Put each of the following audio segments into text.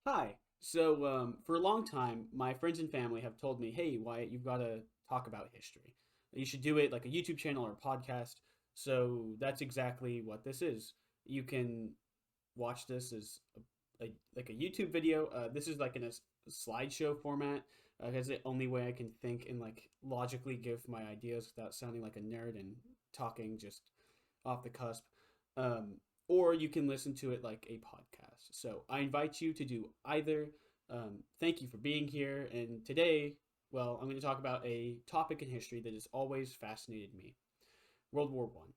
Hi. For a long time, my friends and family have told me, "Hey, Wyatt, you've got to talk about history. You should do it like a YouTube channel or a podcast." So that's exactly what this is. You can watch this as like a YouTube video. This is like in a slideshow format. Because the only way I can think and like logically give my ideas without sounding like a nerd and talking just off the cusp. Um, or you can listen to it like a podcast. So I invite you to do either. Thank you for being here. And today, well, I'm going to talk about a topic in history that has always fascinated me: World War One.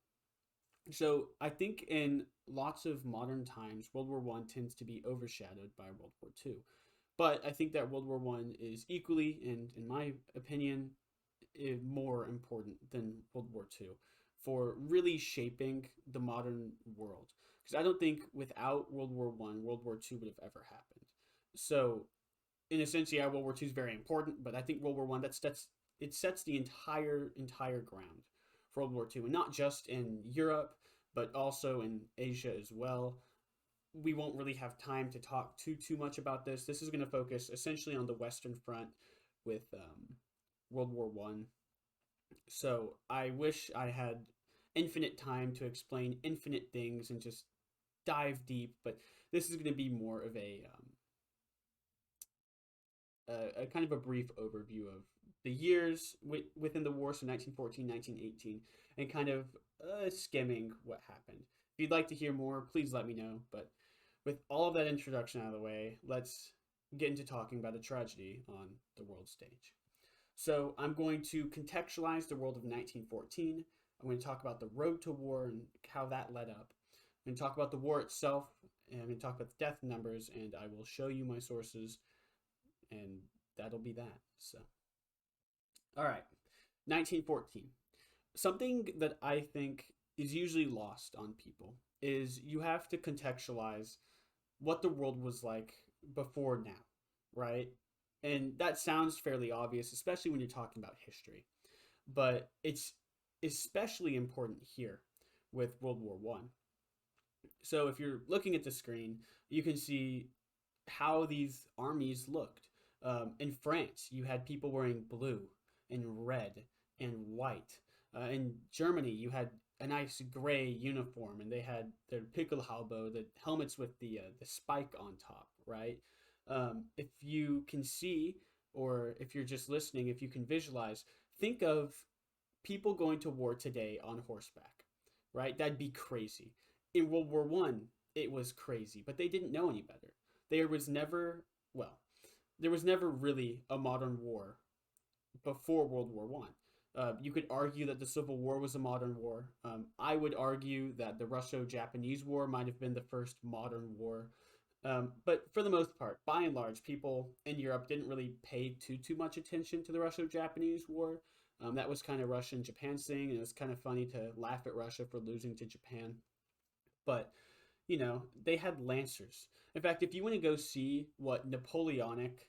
So I think in lots of modern times, World War One tends to be overshadowed by World War Two. But I think that World War One is equally, and in my opinion, more important than World War Two for really shaping the modern world. Because I don't think without World War One, World War Two would have ever happened. So in a sense, yeah, World War Two is very important, but I think World War One that's it sets the entire ground for World War Two, and not just in Europe, but also in Asia as well. We won't really have time to talk too much about this. This is going to focus essentially on the Western Front with World War One. So I wish I had infinite time to explain infinite things and just dive deep, but this is going to be more of a kind of a brief overview of the years within the war, so 1914, 1918, and kind of skimming what happened. If you'd like to hear more, please let me know. But with all of that introduction out of the way, let's get into talking about a tragedy on the world stage. So I'm going to contextualize the world of 1914. I'm going to talk about the road to war and how that led up. I'm going to talk about the war itself, and I'm going to talk about the death numbers, and I will show you my sources, and that'll be that. So, all right, 1914. Something that I think is usually lost on people is you have to contextualize what the world was like before now, right? And that sounds fairly obvious, especially when you're talking about history. But it's especially important here with World War One. So if you're looking at the screen, you can see how these armies looked. In France, you had people wearing blue and red and white. In Germany, you had a nice gray uniform, and they had their Pickelhaube, the helmets with the spike on top, right? If you can see, or if you're just listening, if you can visualize, think of people going to war today on horseback, right? That'd be crazy. In World War One, it was crazy, but they didn't know any better. There was never, well, there was never really a modern war before World War One. You could argue that the Civil War was a modern war. I would argue that the Russo-Japanese War might have been the first modern war. But for the most part, by and large, people in Europe didn't really pay too much attention to the Russo-Japanese War. That was kind of Russia and Japan's thing, and it was kind of funny to laugh at Russia for losing to Japan. But they had lancers. In fact, if you want to go see what Napoleonic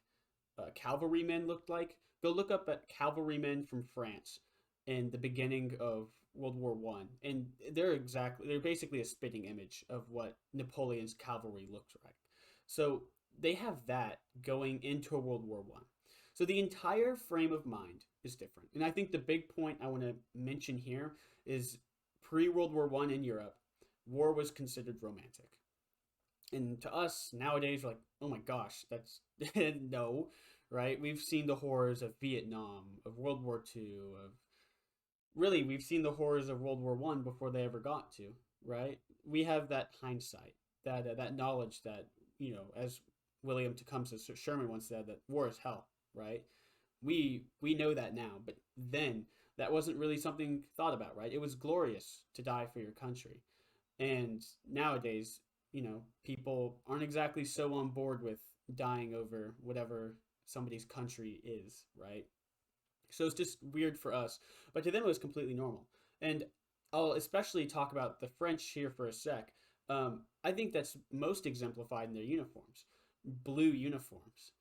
cavalrymen looked like, go look up at cavalrymen from France in the beginning of World War One, and they're basically a spitting image of what Napoleon's cavalry looked like. So they have that going into World War One. So the entire frame of mind is different, and I think the big point I want to mention here is pre World War One in Europe, war was considered romantic. And to us nowadays, we're like, oh my gosh, that's no, right? We've seen the horrors of Vietnam, of World War Two, of really, we've seen the horrors of World War One before they ever got to, right? We have that hindsight, that knowledge that as William Tecumseh Sherman once said, that war is hell, right? We know that now, but then that wasn't really something thought about, right? It was glorious to die for your country. And nowadays, people aren't exactly so on board with dying over whatever somebody's country is, right? So it's just weird for us. But to them, it was completely normal. And I'll especially talk about the French here for a sec. I think that's most exemplified in their uniforms: blue uniforms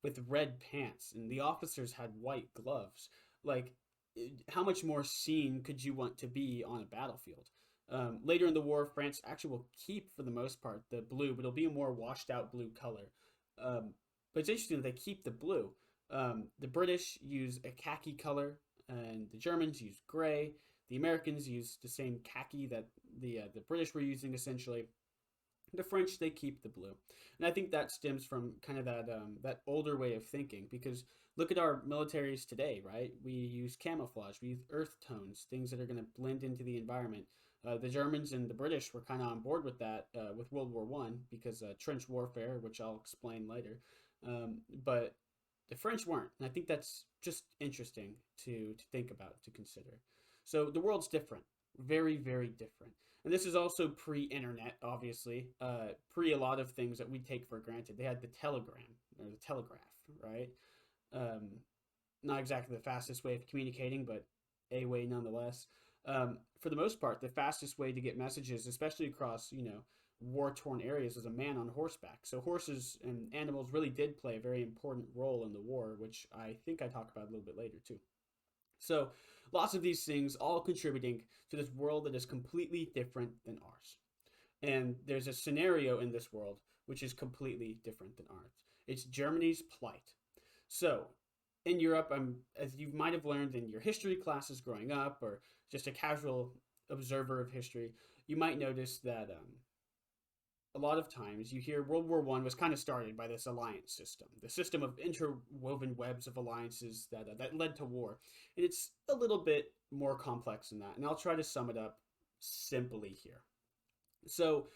with red pants, and the officers had white gloves. Like, how much more seen could you want to be on a battlefield? Later in the war, France actually will keep, for the most part, the blue, but it'll be a more washed out blue color. But it's interesting that they keep the blue. The British use a khaki color, and the Germans use gray. The Americans use the same khaki that the British were using essentially. The French, they keep the blue, and I think that stems from kind of that older way of thinking. Because look at our militaries today, right? We use camouflage, we use earth tones, things that are going to blend into the environment. The Germans and the British were kind of on board with that with World War One because trench warfare, which I'll explain later. But the French weren't, and I think that's just interesting to think about, to consider. So the world's different, very very different. And this is also pre-internet, obviously, pre a lot of things that we take for granted. They had the telegram or the telegraph, right? Um, Not exactly the fastest way of communicating, but a way nonetheless. For the most part, the fastest way to get messages, especially across war-torn areas, was a man on horseback. So horses and animals really did play a very important role in the war, which I think I talk about a little bit later too. So lots of these things all contributing to this world that is completely different than ours. And there's a scenario in this world which is completely different than ours. It's Germany's plight. So in Europe, as you might have learned in your history classes growing up, or just a casual observer of history, you might notice that a lot of times you hear World War One was kind of started by this alliance system, the system of interwoven webs of alliances that led to war, and it's a little bit more complex than that. And I'll try to sum it up simply here. So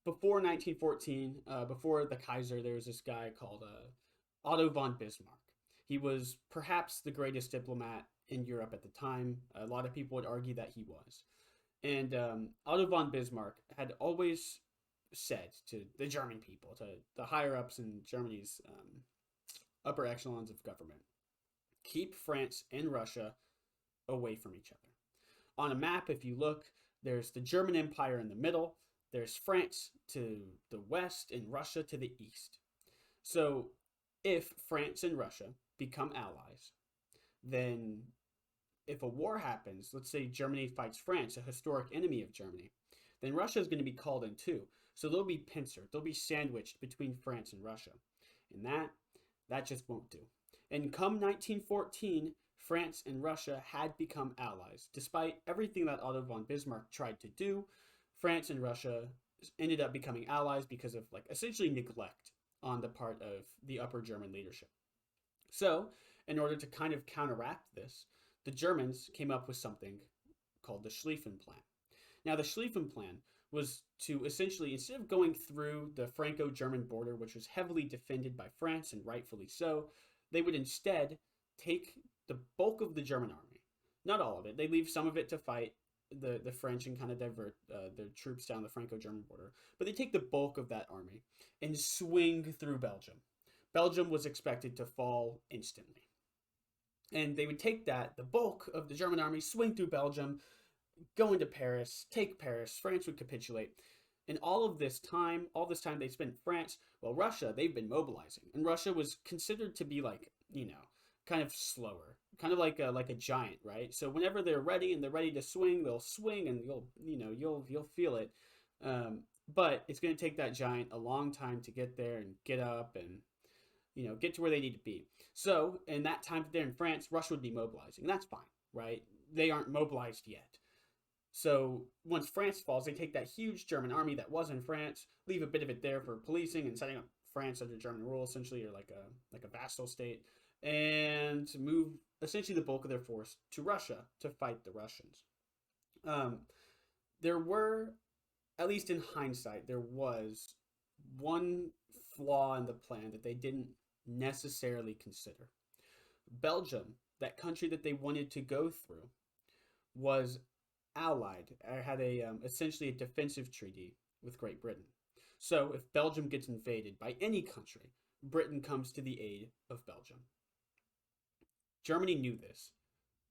before 1914, before the Kaiser, there was this guy called Otto von Bismarck. He was perhaps the greatest diplomat in Europe at the time. A lot of people would argue that he was. And Otto von Bismarck had always said to the German people, to the higher ups in Germany's upper echelons of government, keep France and Russia away from each other. On a map, if you look, there's the German Empire in the middle, there's France to the west and Russia to the east. So if France and Russia become allies, then if a war happens, let's say Germany fights France, a historic enemy of Germany, then Russia is going to be called in too. So they'll be pincered, they'll be sandwiched between France and Russia. And that just won't do. And come 1914, France and Russia had become allies. Despite everything that Otto von Bismarck tried to do, France and Russia ended up becoming allies because of essentially neglect on the part of the upper German leadership. So, in order to kind of counteract this, the Germans came up with something called the Schlieffen Plan. Now, the Schlieffen Plan was to essentially, instead of going through the Franco-German border, which was heavily defended by France, and rightfully so, they would instead take the bulk of the German army. Not all of it. They leave some of it to fight the French and kind of divert their troops down the Franco-German border. But they take the bulk of that army and swing through Belgium. Belgium was expected to fall instantly. And they would take the bulk of the German army, swing through Belgium, go into Paris, take Paris, France would capitulate. And all this time they spent in France, well, Russia, they've been mobilizing. And Russia was considered to be kind of slower, kind of like a giant, right? So whenever they're ready and they're ready to swing, they'll swing and you'll feel it. But it's going to take that giant a long time to get there and get up and get to where they need to be. So in that time that they're in France, Russia would be mobilizing. That's fine, right? They aren't mobilized yet. So once France falls, they take that huge German army that was in France, leave a bit of it there for policing and setting up France under German rule, essentially, or like a vassal state, and move essentially the bulk of their force to Russia to fight the Russians. There were, at least in hindsight, there was one flaw in the plan that they didn't necessarily consider. Belgium, that country that they wanted to go through, was allied, had essentially a defensive treaty with Great Britain. So if Belgium gets invaded by any country, Britain comes to the aid of Belgium. Germany knew this.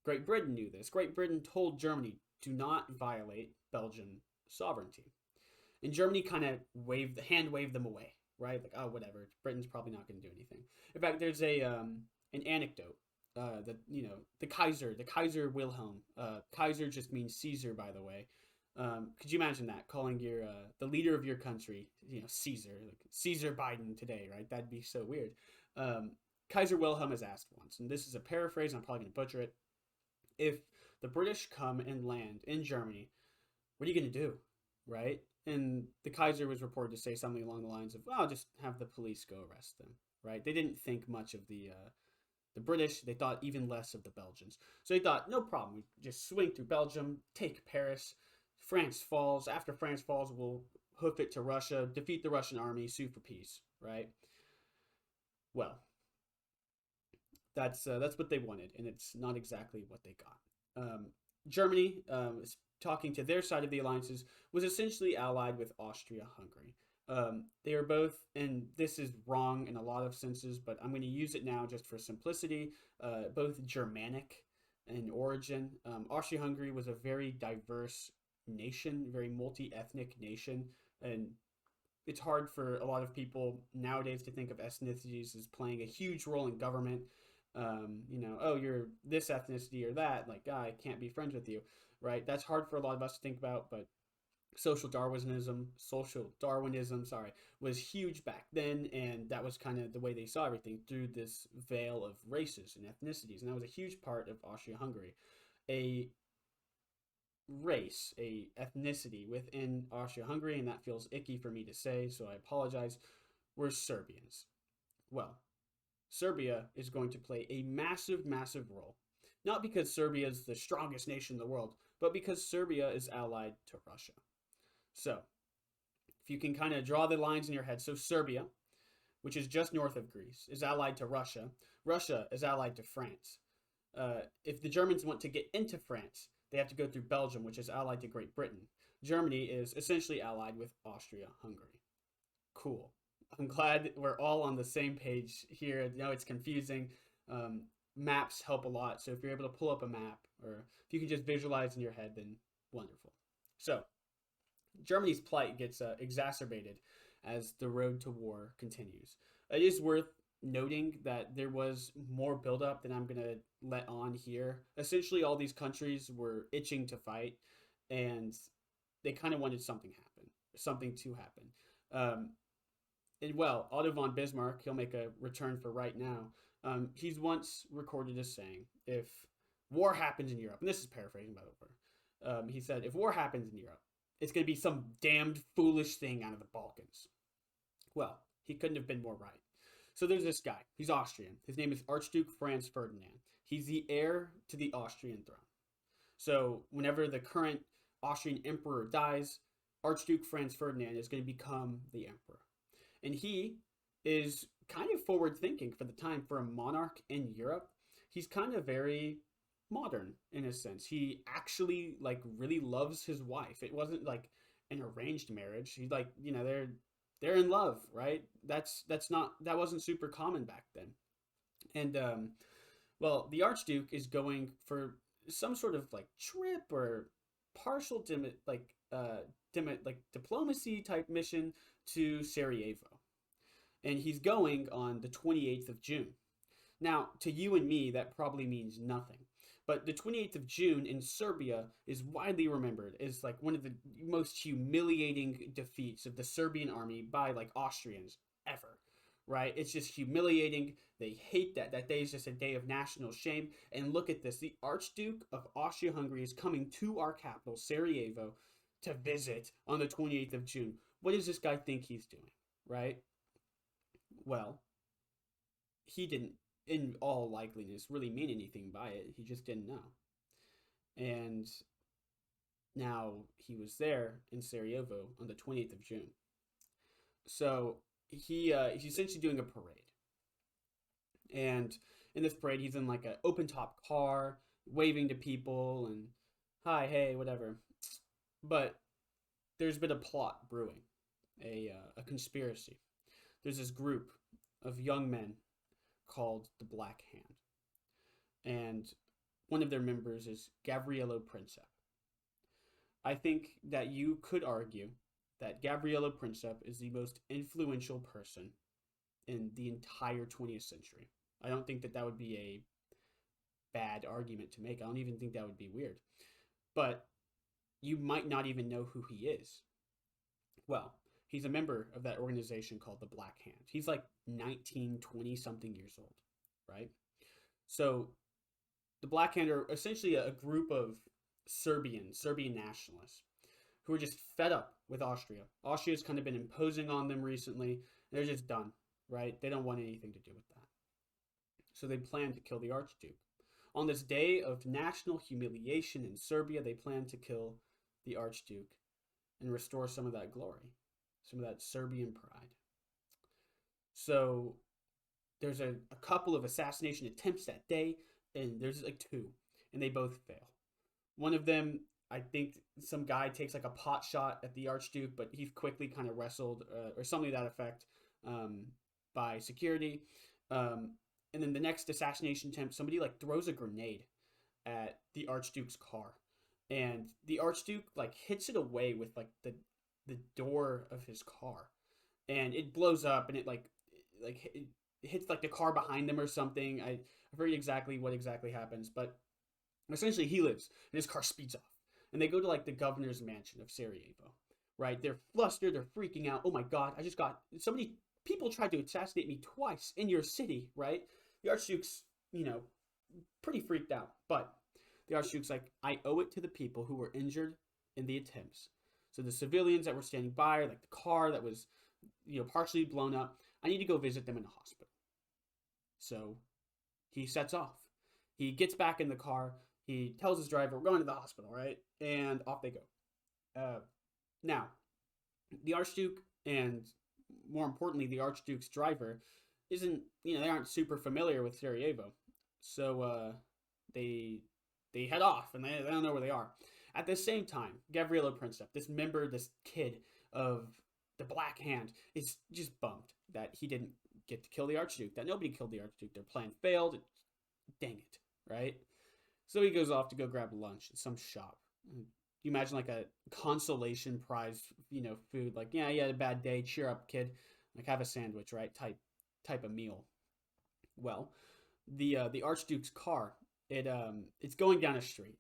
Great Britain knew this. Great Britain told Germany, do not violate Belgian sovereignty. And Germany kind of hand waved them away, right? Like, oh, whatever. Britain's probably not going to do anything. In fact, there's an anecdote that the Kaiser Wilhelm. Kaiser just means Caesar, by the way. Could you imagine that, calling your the leader of your country, Caesar, like Caesar Biden today, right? That'd be so weird. Um, Kaiser Wilhelm is asked once, and this is a paraphrase. I'm probably gonna butcher it. If the British come and land in Germany, what are you gonna do, right? And the Kaiser was reported to say something along the lines of, "Well, just have the police go arrest them." Right? They didn't think much of the British. They thought even less of the Belgians. So they thought, no problem. We just swing through Belgium, take Paris. France falls. After France falls, we'll hoof it to Russia, defeat the Russian army, sue for peace. Right? Well, that's what they wanted, and it's not exactly what they got. Germany, talking to their side of the alliances, was essentially allied with Austria-Hungary. They are both, and this is wrong in a lot of senses, but I'm going to use it now just for simplicity, both Germanic in origin. Austria-Hungary was a very diverse nation, very multi-ethnic nation, and it's hard for a lot of people nowadays to think of ethnicities as playing a huge role in government. Oh, you're this ethnicity or that, like, I can't be friends with you, right? That's hard for a lot of us to think about, but social Darwinism, sorry, was huge back then, and that was kind of the way they saw everything, through this veil of races and ethnicities, and that was a huge part of Austria-Hungary. A race, a ethnicity within Austria-Hungary, and that feels icky for me to say, so I apologize, were Serbians. Well, Serbia is going to play a massive, massive role. Not because Serbia is the strongest nation in the world, but because Serbia is allied to Russia. So, if you can kind of draw the lines in your head, so Serbia, which is just north of Greece, is allied to Russia. Russia is allied to France. If the Germans want to get into France, they have to go through Belgium, which is allied to Great Britain. Germany is essentially allied with Austria-Hungary. Cool. I'm glad we're all on the same page here. I know it's confusing. Maps help a lot, so if you're able to pull up a map, or if you can just visualize in your head, then wonderful. So, Germany's plight gets exacerbated as the road to war continues. It is worth noting that there was more buildup than I'm going to let on here. Essentially, all these countries were itching to fight, and they kind of wanted something to happen. And well, Otto von Bismarck, he'll make a return for right now. He's once recorded as saying, if war happens in Europe, and this is paraphrasing by the way, he said, if war happens in Europe, it's going to be some damned foolish thing out of the Balkans. Well, he couldn't have been more right. So there's this guy. He's Austrian. His name is Archduke Franz Ferdinand. He's the heir to the Austrian throne. So whenever the current Austrian emperor dies, Archduke Franz Ferdinand is going to become the emperor. And he is kind of forward thinking for the time for a monarch in Europe. He's kind of very modern in a sense. He actually really loves his wife. It wasn't like an arranged marriage. He's they're in love, right? That wasn't super common back then. And well, the Archduke is going for some sort of trip or partial diplomacy type mission to Sarajevo. And he's going on the 28th of June. Now, to you and me, that probably means nothing. But the 28th of June in Serbia is widely remembered as one of the most humiliating defeats of the Serbian army by Austrians ever, right? It's just humiliating. They hate that. That day is just a day of national shame. And look at this. The Archduke of Austria-Hungary is coming to our capital, Sarajevo, to visit on the 28th of June. What does this guy think he's doing, right? Well, he didn't, in all likeliness, really mean anything by it. He just didn't know. And now he was there in Sarajevo on the 20th of June. So he's essentially doing a parade. And in this parade, he's in an open top car, waving to people and hi, hey, whatever. But there's been a plot brewing, a conspiracy. There's this group of young men called the Black Hand. And one of their members is Gavrilo Princip. I think that you could argue that Gavrilo Princip is the most influential person in the entire 20th century. I don't think that would be a bad argument to make. I don't even think that would be weird. But you might not even know who he is. Well, he's a member of that organization called the Black Hand. He's like 19, 20 something years old, right? So the Black Hand are essentially a group of Serbian nationalists who are just fed up with Austria. Austria's kind of been imposing on them recently. They're just done, right? They don't want anything to do with that. So they plan to kill the Archduke. On this day of national humiliation in Serbia, they plan to kill the Archduke and restore some of that glory, some of that Serbian pride. So there's a couple of assassination attempts that day, and there's like two, and they both fail. One of them, I think some guy takes like a pot shot at the Archduke, but he's quickly kind of wrestled or something to that effect by security. And then the next assassination attempt, somebody like throws a grenade at the Archduke's car, and the Archduke like hits it away with like the door of his car, and it blows up, and it hits like the car behind them or something. I forget exactly what exactly happens, but essentially he lives, and his car speeds off, and they go to like the governor's mansion of Sarajevo. Right? They're flustered. They're freaking out. Oh my god! I just got somebody. People tried to assassinate me twice in your city. Right? The Archduke's, pretty freaked out. But the Archduke's like, I owe it to the people who were injured in the attempts. So the civilians that were standing by, or like the car that was, partially blown up, I need to go visit them in the hospital. So he sets off. He gets back in the car. He tells his driver, we're going to the hospital, right? And off they go. Now, the Archduke and, more importantly, the Archduke's driver they aren't super familiar with Sarajevo. So they head off, and they don't know where they are. At the same time, Gavrilo Princip, this kid of the Black Hand, is just bummed that he didn't get to kill the Archduke, that nobody killed the Archduke. Their plan failed. Dang it, right? So he goes off to go grab lunch at some shop. You imagine like a consolation prize, food. Like, yeah, you had a bad day. Cheer up, kid. Like, have a sandwich, right? Type of meal. Well, the Archduke's car, it's going down a street,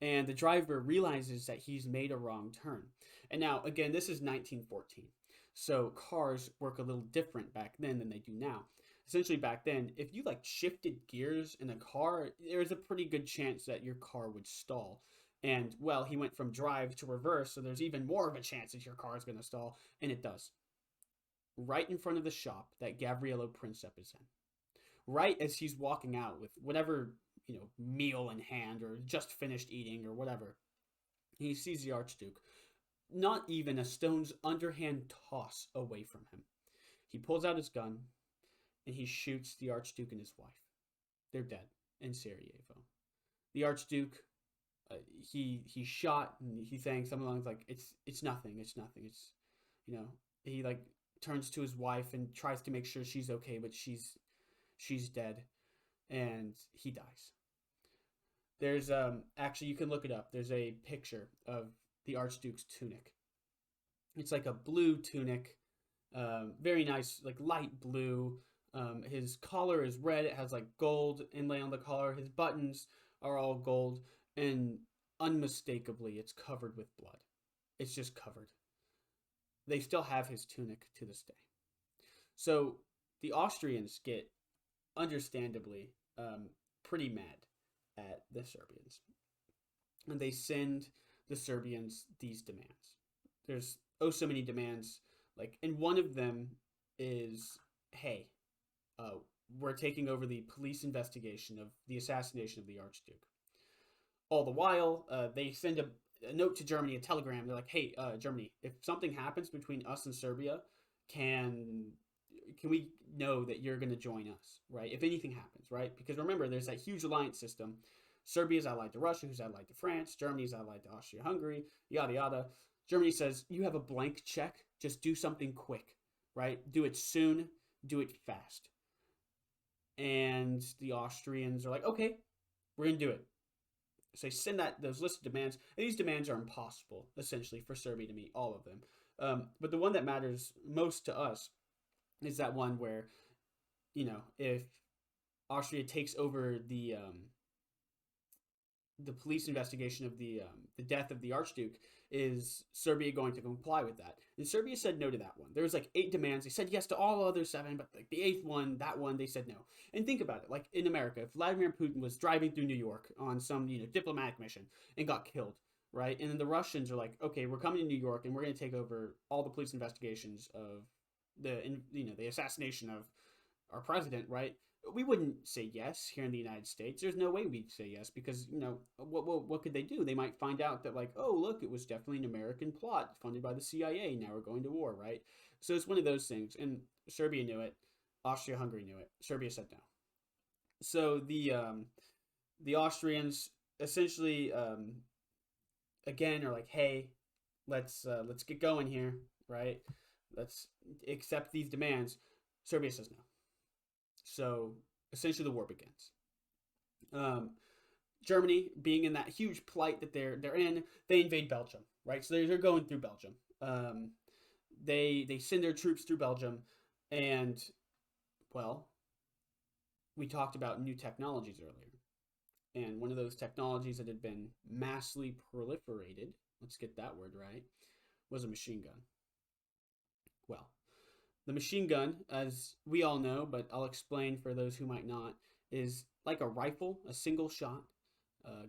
and the driver realizes that he's made a wrong turn. And now, again, this is 1914, so cars work a little different back then than they do now. Essentially, back then, if you like shifted gears in a car, there's a pretty good chance that your car would stall. And, well, he went from drive to reverse, so there's even more of a chance that your car is going to stall, and it does. Right in front of the shop that Gavrilo Princip is in. Right as he's walking out with whatever, meal in hand, or just finished eating, or whatever, he sees the Archduke, not even a stone's underhand toss away from him. He pulls out his gun, and he shoots the Archduke and his wife. They're dead in Sarajevo. The Archduke, he shot, and he saying something along like, it's nothing, it's he like turns to his wife and tries to make sure she's okay, but she's dead, and he dies. There's actually, you can look it up. There's a picture of the Archduke's tunic. It's like a blue tunic, very nice, like light blue. His collar is red. It has like gold inlay on the collar. His buttons are all gold, and unmistakably, it's covered with blood. It's just covered. They still have his tunic to this day. So the Austrians get, understandably, pretty mad at the Serbians. And they send the Serbians these demands. There's so many demands. And one of them is, hey, we're taking over the police investigation of the assassination of the Archduke. All the while, they send a note to Germany, a telegram. They're like, hey, Germany, if something happens between us and Serbia, can we know that you're going to join us, right? If anything happens, right? Because remember, there's that huge alliance system. Serbia's allied to Russia, who's allied to France. Germany's allied to Austria-Hungary, yada, yada. Germany says, you have a blank check. Just do something quick, right? Do it soon. Do it fast. And the Austrians are like, okay, we're going to do it. So they send those list of demands. And these demands are impossible, essentially, for Serbia to meet, all of them. But the one that matters most to us is that one where, if Austria takes over the police investigation of the death of the Archduke, is Serbia going to comply with that? And Serbia said no to that one. There was like 8 demands. They said yes to all other 7, but like the 8th one, that one, they said no. And think about it, like in America, if Vladimir Putin was driving through New York on some diplomatic mission and got killed, right? And then the Russians are like, okay, we're coming to New York and we're going to take over all the police investigations of the assassination of our president, right? We wouldn't say yes here in the United States. There's no way we'd say yes because what could they do? They might find out that like, oh look, it was definitely an American plot funded by the CIA. Now we're going to war, right? So it's one of those things, and Serbia knew it. Austria-Hungary knew it. Serbia said no. So the Austrians essentially again are like, hey, let's get going here, right? Let's accept these demands. Serbia says no. So essentially the war begins. Germany, being in that huge plight that they're in, they invade Belgium, right? So they're going through Belgium. They send their troops through Belgium, and well, we talked about new technologies earlier, and one of those technologies that had been massively proliferated, let's get that word right, was a machine gun. Well, the machine gun, as we all know, but I'll explain for those who might not, is like a rifle, a single shot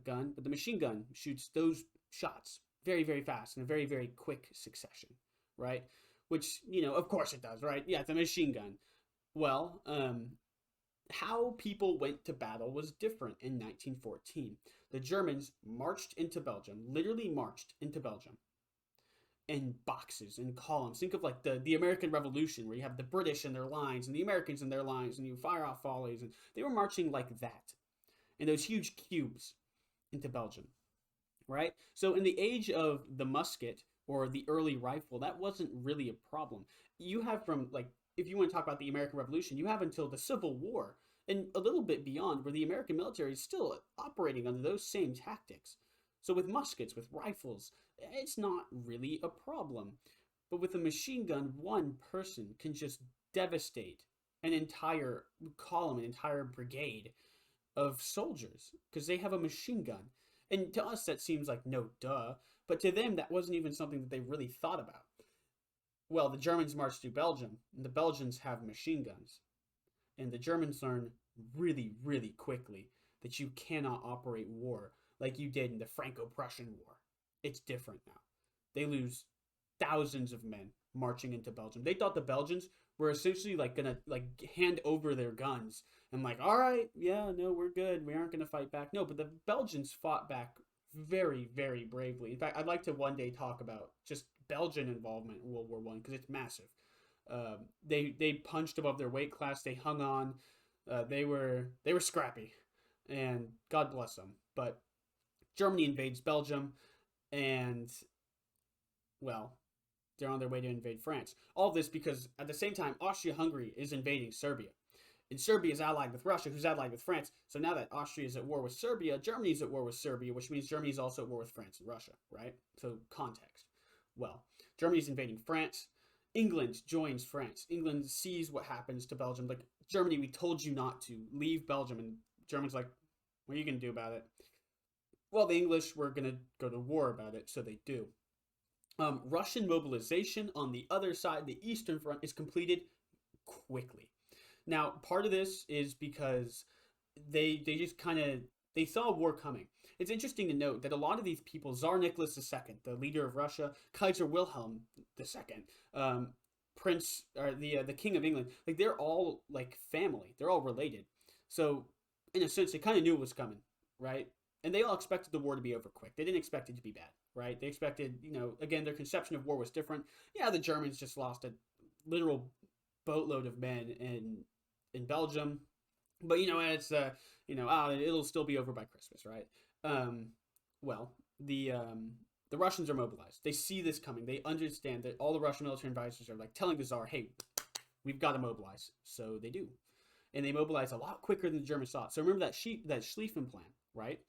gun, but the machine gun shoots those shots very, very fast in a very, very quick succession, right? Which, of course it does, right? Yeah, it's a machine gun. Well, how people went to battle was different in 1914. The Germans marched into Belgium, literally marched into Belgium, in boxes and columns. Think of like the American Revolution, where you have the British in their lines and the Americans in their lines, and you fire off volleys, and they were marching like that in those huge cubes into Belgium, right? So in the age of the musket or the early rifle, that wasn't really a problem. You have from like, if you want to talk about the American Revolution, you have until the Civil War and a little bit beyond, where the American military is still operating under those same tactics. So with muskets, with rifles, it's not really a problem. But with a machine gun, one person can just devastate an entire column, an entire brigade of soldiers because they have a machine gun. And to us, that seems like no duh. But to them, that wasn't even something that they really thought about. Well, the Germans marched through Belgium, and the Belgians have machine guns. And the Germans learn really, really quickly that you cannot operate war like you did in the Franco-Prussian War. It's different now. They lose thousands of men marching into Belgium. They thought the Belgians were essentially like gonna like hand over their guns and like, all right, yeah, no, we're good. We aren't gonna fight back. No, but the Belgians fought back very, very bravely. In fact, I'd like to one day talk about just Belgian involvement in World War I because it's massive. They punched above their weight class. They hung on. They were scrappy, and God bless them. But Germany invades Belgium, and well, they're on their way to invade France. All this because at the same time, Austria-Hungary is invading Serbia. And Serbia is allied with Russia, who's allied with France. So now that Austria is at war with Serbia, Germany is at war with Serbia, which means Germany is also at war with France and Russia, right? So context. Well, Germany's invading France. England joins France. England sees what happens to Belgium. Like, Germany, we told you not to. Leave Belgium. And Germany's like, what are you going to do about it? Well, the English were going to go to war about it, so they do. Russian mobilization on the other side, the Eastern Front, is completed quickly. Now, part of this is because they just kind of, they saw war coming. It's interesting to note that a lot of these people, Tsar Nicholas II, the leader of Russia, Kaiser Wilhelm II, Prince, or the King of England, like they're all like family. They're all related. So in a sense, they kind of knew it was coming, right? And they all expected the war to be over quick. They didn't expect it to be bad, right? They expected, again, their conception of war was different. Yeah, the Germans just lost a literal boatload of men in Belgium, but it's it'll still be over by Christmas, right? Well, the Russians are mobilized. They see this coming. They understand that all the Russian military advisors are like telling the Tsar, "Hey, we've got to mobilize." So they do, and they mobilize a lot quicker than the Germans thought. So remember that Schlieffen plan, right?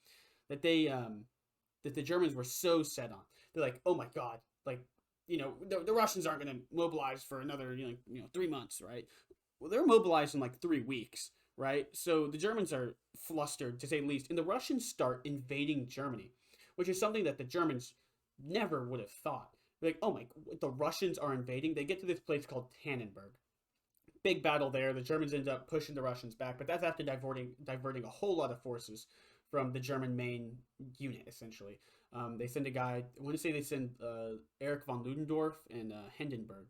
That that the Germans were so set on. They're like, "Oh my God, like the Russians aren't going to mobilize for another 3 months, right?" Well, they're mobilized in like 3 weeks, right? So the Germans are flustered, to say the least, and the Russians start invading Germany, which is something that the Germans never would have thought. Like, oh my, the Russians are invading. They get to this place called Tannenberg. Big battle there. The Germans end up pushing the Russians back, but that's after diverting a whole lot of forces from the German main unit, essentially. They send a guy. I want to say they send Erich von Ludendorff and Hindenburg,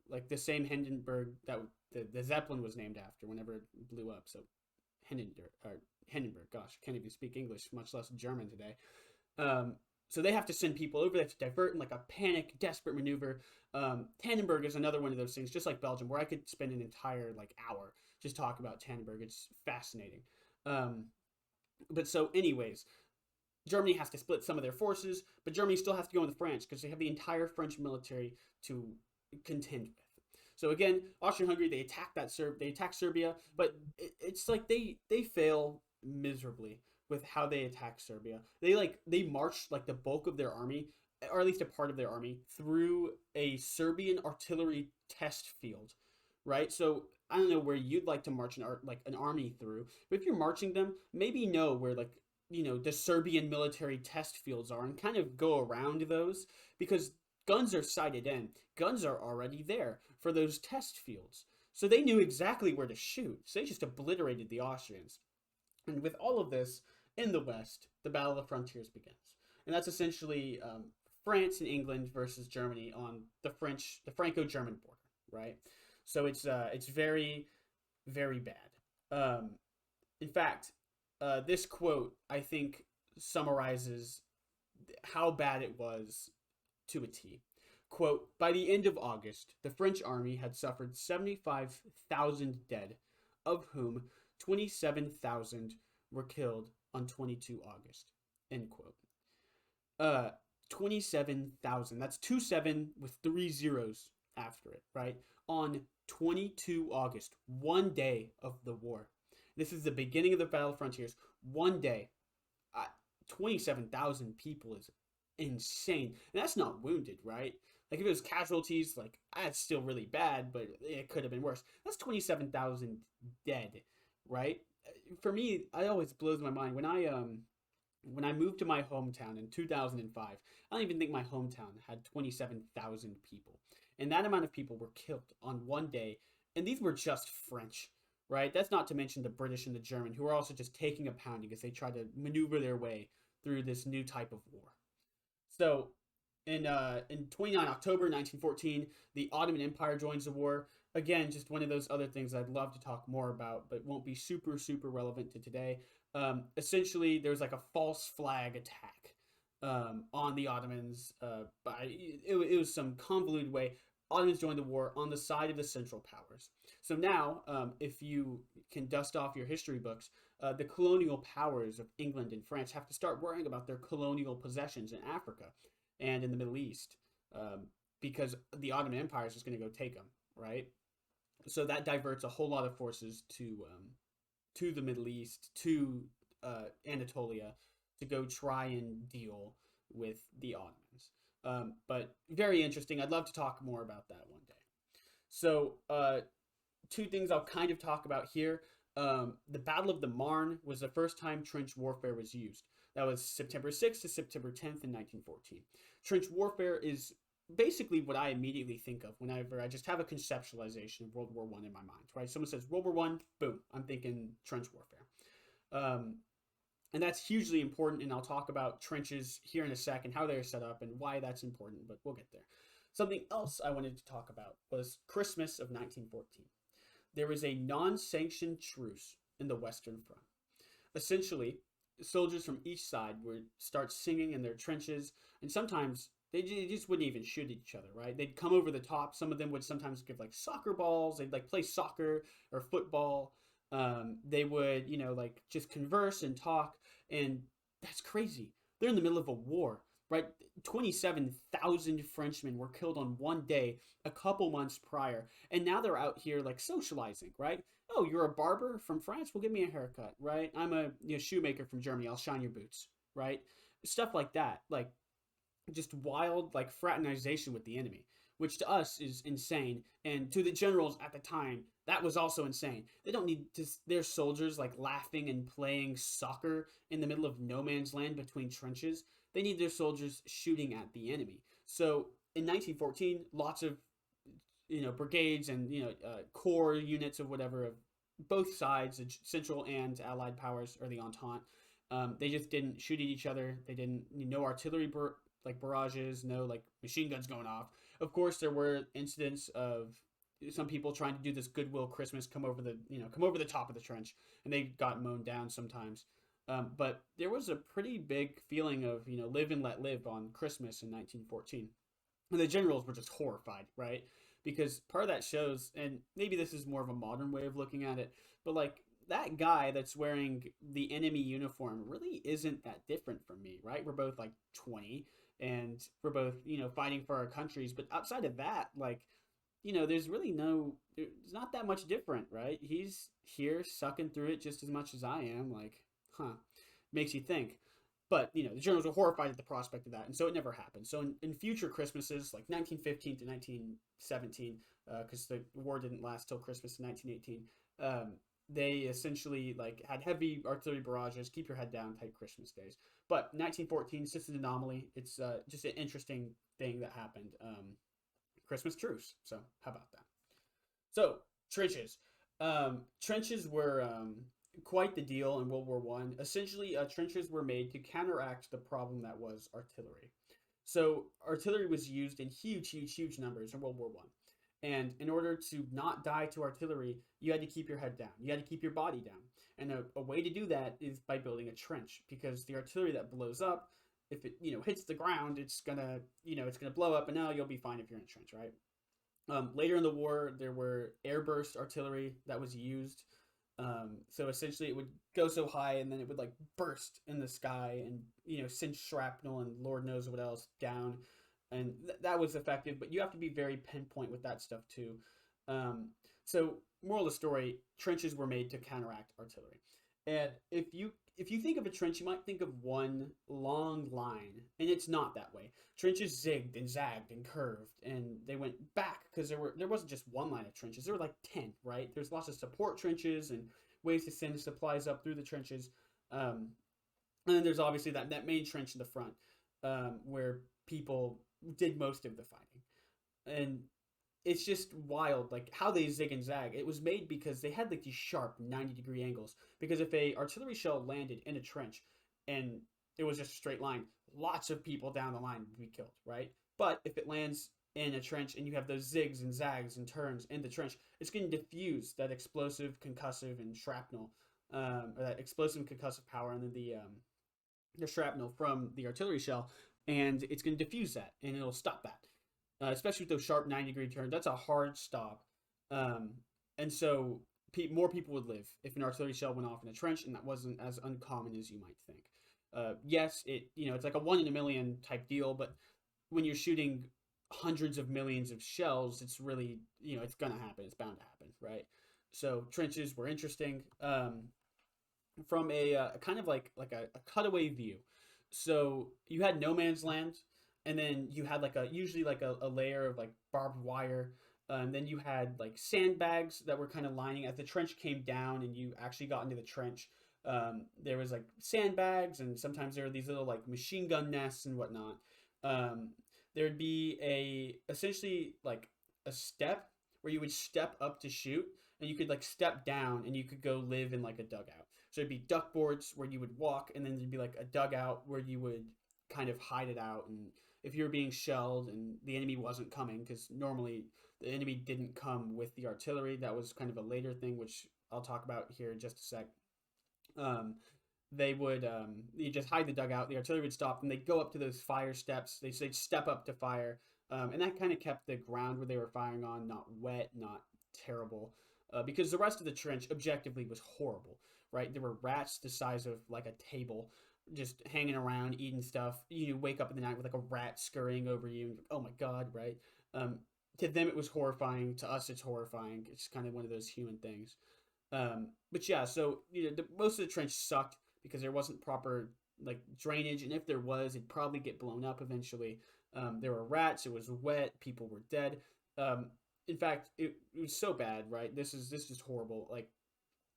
like the same Hindenburg that the Zeppelin was named after whenever it blew up. So Hindenburg. Gosh, I can't even speak English, much less German today. Um, so they have to send people over there to divert in like a panic, desperate maneuver. Tannenberg is another one of those things, just like Belgium, where I could spend an entire like hour just talk about Tannenberg. It's fascinating. Um, but so, anyways, Germany has to split some of their forces, but Germany still has to go into France because they have the entire French military to contend with. So again, Austria-Hungary, they attack Serbia, but it's like they fail miserably with how they attack Serbia. They march like the bulk of their army, or at least a part of their army, through a Serbian artillery test field, right? So I don't know where you'd like to march an army through, but if you're marching them, maybe know where like the Serbian military test fields are and kind of go around those because guns are sighted in. Guns are already there for those test fields. So they knew exactly where to shoot. So they just obliterated the Austrians. And with all of this in the West, the Battle of the Frontiers begins. And that's essentially France and England versus Germany on the Franco-German border, right? So it's very, very bad. In fact, this quote I think summarizes how bad it was to a T. Quote, by the end of August, the French army had suffered 75,000 dead, of whom 27,000 were killed on 22 August. End quote. 27,000. That's 27 with 3 zeros after it, right? On 22 August, one day of the war. This is the beginning of the Battle of Frontiers. One day, 27,000 people is insane. And that's not wounded, right? Like, if it was casualties, like, that's still really bad, but it could have been worse. That's 27,000 dead, right? For me, it always blows my mind. When I moved to my hometown in 2005, I don't even think my hometown had 27,000 people. And that amount of people were killed on one day. And these were just French, right? That's not to mention the British and the German, who are also just taking a pounding as they try to maneuver their way through this new type of war. So, in 29 October 1914, the Ottoman Empire joins the war. Again, just one of those other things I'd love to talk more about, but won't be super, super relevant to today. Essentially, there was like a false flag attack on the Ottomans. It was some convoluted way. Ottomans joined the war on the side of the Central Powers. So now, if you can dust off your history books, the colonial powers of England and France have to start worrying about their colonial possessions in Africa and in the Middle East because the Ottoman Empire is just going to go take them, right? So that diverts a whole lot of forces to the Middle East, to Anatolia, to go try and deal with the Ottomans. But very interesting. I'd love to talk more about that one day. So two things I'll kind of talk about here. The Battle of the Marne was the first time trench warfare was used. That was September 6th to September 10th in 1914. Trench warfare is basically what I immediately think of whenever I just have a conceptualization of World War I in my mind, right? Someone says World War I, boom, I'm thinking trench warfare. And that's hugely important, and I'll talk about trenches here in a second, how they're set up and why that's important, but we'll get there. Something else I wanted to talk about was Christmas of 1914. There was a non-sanctioned truce in the Western Front. Essentially, soldiers from each side would start singing in their trenches, and sometimes they just wouldn't even shoot each other, right? They'd come over the top. Some of them would sometimes give like soccer balls. They'd like play soccer or football. They would, like just converse and talk, and that's crazy. They're in the middle of a war, right? 27,000 Frenchmen were killed on one day a couple months prior, and now they're out here like socializing, right? Oh, you're a barber from France? Well, give me a haircut, right? I'm a shoemaker from Germany. I'll shine your boots, right? Stuff like that, like just wild like fraternization with the enemy, which to us is insane, and to the generals at the time That was also insane. They don't need to, their soldiers like laughing and playing soccer in the middle of no man's land between trenches. They need their soldiers shooting at the enemy. So in 1914, lots of brigades and corps units of whatever of both sides, the Central and Allied powers or the Entente. They just didn't shoot at each other. They didn't no artillery like barrages, no like machine guns going off. Of course, there were incidents of some people trying to do this goodwill Christmas, come over the top of the trench, and they got mown down sometimes. But there was a pretty big feeling of live and let live on Christmas in 1914. And the generals were just horrified, right? Because part of that shows, and maybe this is more of a modern way of looking at it, but like that guy that's wearing the enemy uniform really isn't that different from me, right? We're both like 20 and we're both, fighting for our countries. But outside of that, like, there's really there's not that much different, right? He's here sucking through it just as much as I am. Like, huh, makes you think. But, the generals were horrified at the prospect of that, and so it never happened. So in future Christmases, like 1915 to 1917, because the war didn't last till Christmas in 1918, they essentially like had heavy artillery barrages, keep your head down type Christmas days. But 1914 is just an anomaly. It's just an interesting thing that happened. Christmas truce. So how about that? So trenches. Trenches were quite the deal in World War One. Essentially, trenches were made to counteract the problem that was artillery. So artillery was used in huge, huge, huge numbers in World War One. And in order to not die to artillery, you had to keep your head down. You had to keep your body down. And a way to do that is by building a trench, because the artillery that blows up, if it hits the ground, it's gonna blow up, and now you'll be fine if you're in a trench, right? Later in the war, there were airburst artillery that was used. So essentially, it would go so high, and then it would like burst in the sky, and send shrapnel and Lord knows what else down, and that was effective. But you have to be very pinpoint with that stuff too. So moral of the story: trenches were made to counteract artillery. And if you think of a trench, you might think of one long line, and it's not that way. Trenches zigged and zagged and curved, and they went back because there wasn't just one line of trenches. There were like 10, right? There's lots of support trenches and ways to send supplies up through the trenches. And then there's obviously that main trench in the front, where people did most of the fighting. And it's just wild, like how they zig and zag. It was made because they had like these sharp 90-degree angles. Because if a artillery shell landed in a trench and it was just a straight line, lots of people down the line would be killed, right? But if it lands in a trench and you have those zigs and zags and turns in the trench, it's going to diffuse that explosive, concussive, and shrapnel, or that explosive and concussive power, and then the shrapnel from the artillery shell, and it's going to diffuse that, and it'll stop that. Especially with those sharp 90-degree turns, that's a hard stop. And so more people would live if an artillery shell went off in a trench, and that wasn't as uncommon as you might think. Yes, it's like a 1 in a million type deal, but when you're shooting hundreds of millions of shells, it's really, it's gonna happen. It's bound to happen, right? So trenches were interesting from a kind of like a cutaway view. So you had no man's land, and then you had usually a layer of like barbed wire. And then you had like sandbags that were kind of lining as the trench came down and you actually got into the trench. There was like sandbags, and sometimes there were these little like machine gun nests and whatnot. There'd be essentially like a step where you would step up to shoot, and you could like step down and you could go live in like a dugout. So it'd be duck boards where you would walk, and then there'd be like a dugout where you would kind of hide it out. And if you were being shelled and the enemy wasn't coming, because normally the enemy didn't come with the artillery, that was kind of a later thing, which I'll talk about here in just a sec. They would you just hide the dugout, the artillery would stop, and they'd go up to those fire steps. They'd step up to fire, and that kind of kept the ground where they were firing on not wet, not terrible, because the rest of the trench objectively was horrible, right? There were rats the size of like a table just hanging around eating stuff. You wake up in the night with like a rat scurrying over you, and oh my god, right? To them it was horrifying. To us it's horrifying. It's kind of one of those human things. But yeah, so most of the trench sucked because there wasn't proper like drainage, and if there was, it'd probably get blown up eventually. There were rats. It was wet. People were dead. in fact, it was so bad, right? This is horrible. Like,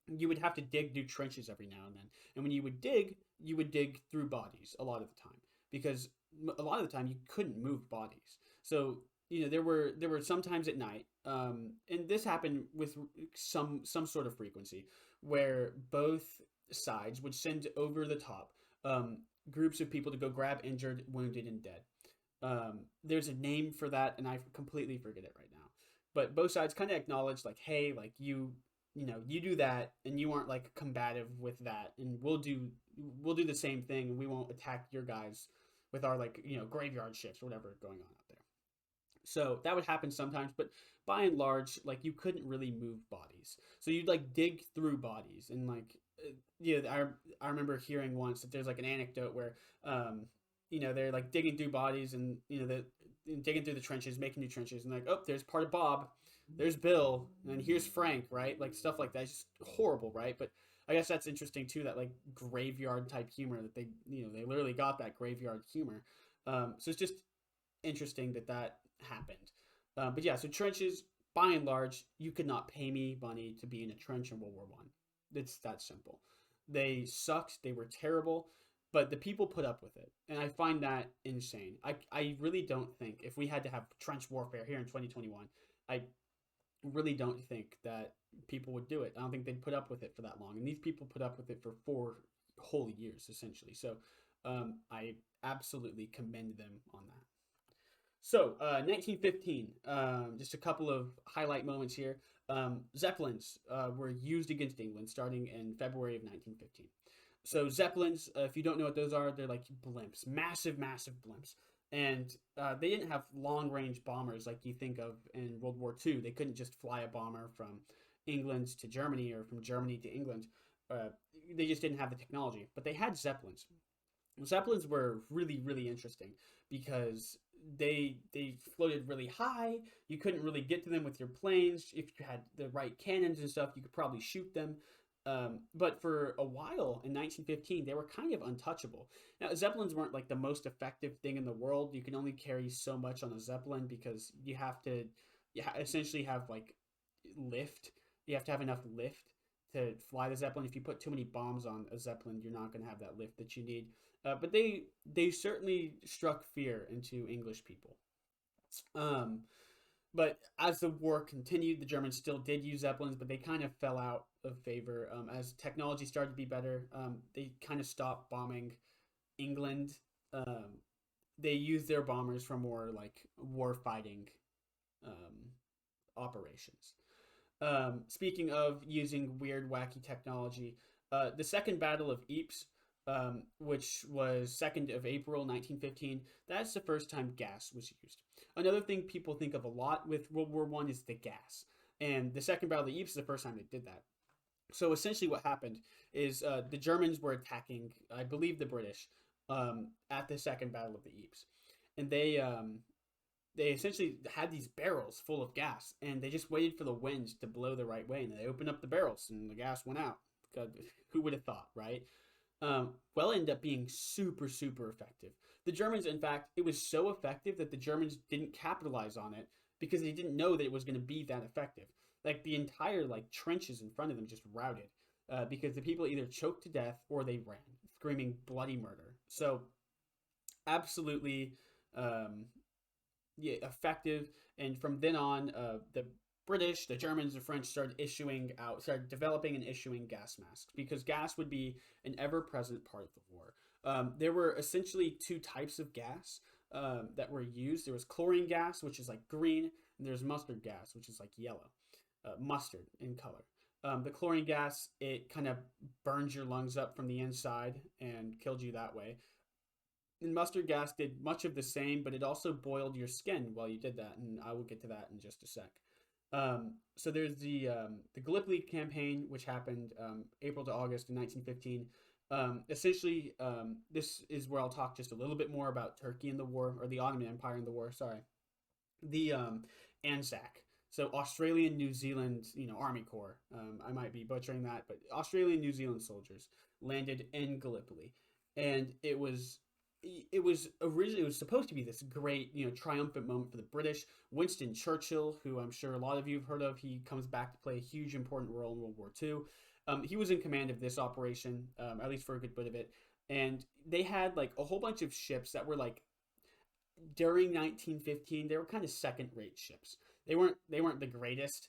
you would have to dig new trenches every now and then, and when you would dig through bodies a lot of the time, because a lot of the time you couldn't move bodies. So there were some times at night, and this happened with some sort of frequency, where both sides would send over the top groups of people to go grab injured, wounded, and dead. There's a name for that, and I completely forget it right now. But both sides kind of acknowledge, like, hey, like, you do that, and you aren't like combative with that, and we'll do the same thing, and we won't attack your guys with our, like, graveyard shifts or whatever going on out there. So that would happen sometimes, but by and large, like, you couldn't really move bodies. So you'd like dig through bodies, and like, I remember hearing once that there's like an anecdote where, they're like digging through bodies, and the digging through the trenches, making new trenches, and like, oh, there's part of Bob, there's Bill, and here's Frank, right? Like, stuff like that. It's just horrible, right? But I guess that's interesting too, that like graveyard type humor that they literally got that graveyard humor. So it's just interesting that that happened. But yeah, so trenches, by and large, you could not pay me money to be in a trench in World War One. It's that simple. They sucked. They were terrible, but the people put up with it, and I find that insane. I really don't think, if we had to have trench warfare here in 2021, I really don't think that people would do it. I don't think they'd put up with it for that long, and these people put up with it for 4 whole years essentially. So I absolutely commend them on that. So, 1915, just a couple of highlight moments here. Zeppelins were used against England starting in February of 1915. So, Zeppelins, if you don't know what those are, they're like blimps, massive, massive blimps. And they didn't have long range bombers like you think of in World War II. They couldn't just fly a bomber from England to Germany, or from Germany to England. Uh, they just didn't have the technology, but they had Zeppelins. Zeppelins were really, really interesting because they floated really high. You couldn't really get to them with your planes. If you had the right cannons and stuff, you could probably shoot them. But for a while in 1915, they were kind of untouchable. Now, Zeppelins weren't like the most effective thing in the world. You can only carry so much on a Zeppelin because you have to essentially have like lift. You have to have enough lift to fly the Zeppelin. If you put too many bombs on a Zeppelin, you're not going to have that lift that you need. But they certainly struck fear into English people. Um, but as the war continued, the Germans still did use Zeppelins, but they kind of fell out of favor as technology started to be better. They kind of stopped bombing England. Um, they used their bombers for more like war fighting um, operations. Speaking of using weird, wacky technology, the Second Battle of Ypres, which was 2nd of April 1915, that's the first time gas was used. Another thing people think of a lot with World War One is the gas, and the Second Battle of Ypres is the first time they did that. So essentially, what happened is the Germans were attacking, I believe, the British at the Second Battle of the Ypres, and they essentially had these barrels full of gas, and they just waited for the wind to blow the right way, and they opened up the barrels, and the gas went out. Who would have thought, right? Well, it ended up being super, super effective. The Germans, in fact, it was so effective that the Germans didn't capitalize on it because they didn't know that it was going to be that effective. Like, the entire like trenches in front of them just routed because the people either choked to death or they ran, screaming bloody murder. So, absolutely, um, yeah, effective. And from then on, the British, the Germans, the French started developing and issuing gas masks because gas would be an ever-present part of the war. There were essentially two types of gas that were used. There was chlorine gas, which is like green, and there's mustard gas, which is like yellow, mustard in color. The chlorine gas, it kind of burns your lungs up from the inside and killed you that way. And mustard gas did much of the same, but it also boiled your skin while you did that, and I will get to that in just a sec. So there's the Gallipoli campaign, which happened April to August in 1915. Essentially, this is where I'll talk just a little bit more about Turkey in the war, or the Ottoman Empire in the war. Sorry, the ANZAC. So Australian New Zealand, Army Corps. I might be butchering that, but Australian New Zealand soldiers landed in Gallipoli, and it was it was supposed to be this great, triumphant moment for the British. Winston Churchill, who I'm sure a lot of you have heard of, he comes back to play a huge important role in World War II. He was in command of this operation, at least for a good bit of it, and they had like a whole bunch of ships that were like during 1915 they were kind of second rate ships. They weren't the greatest,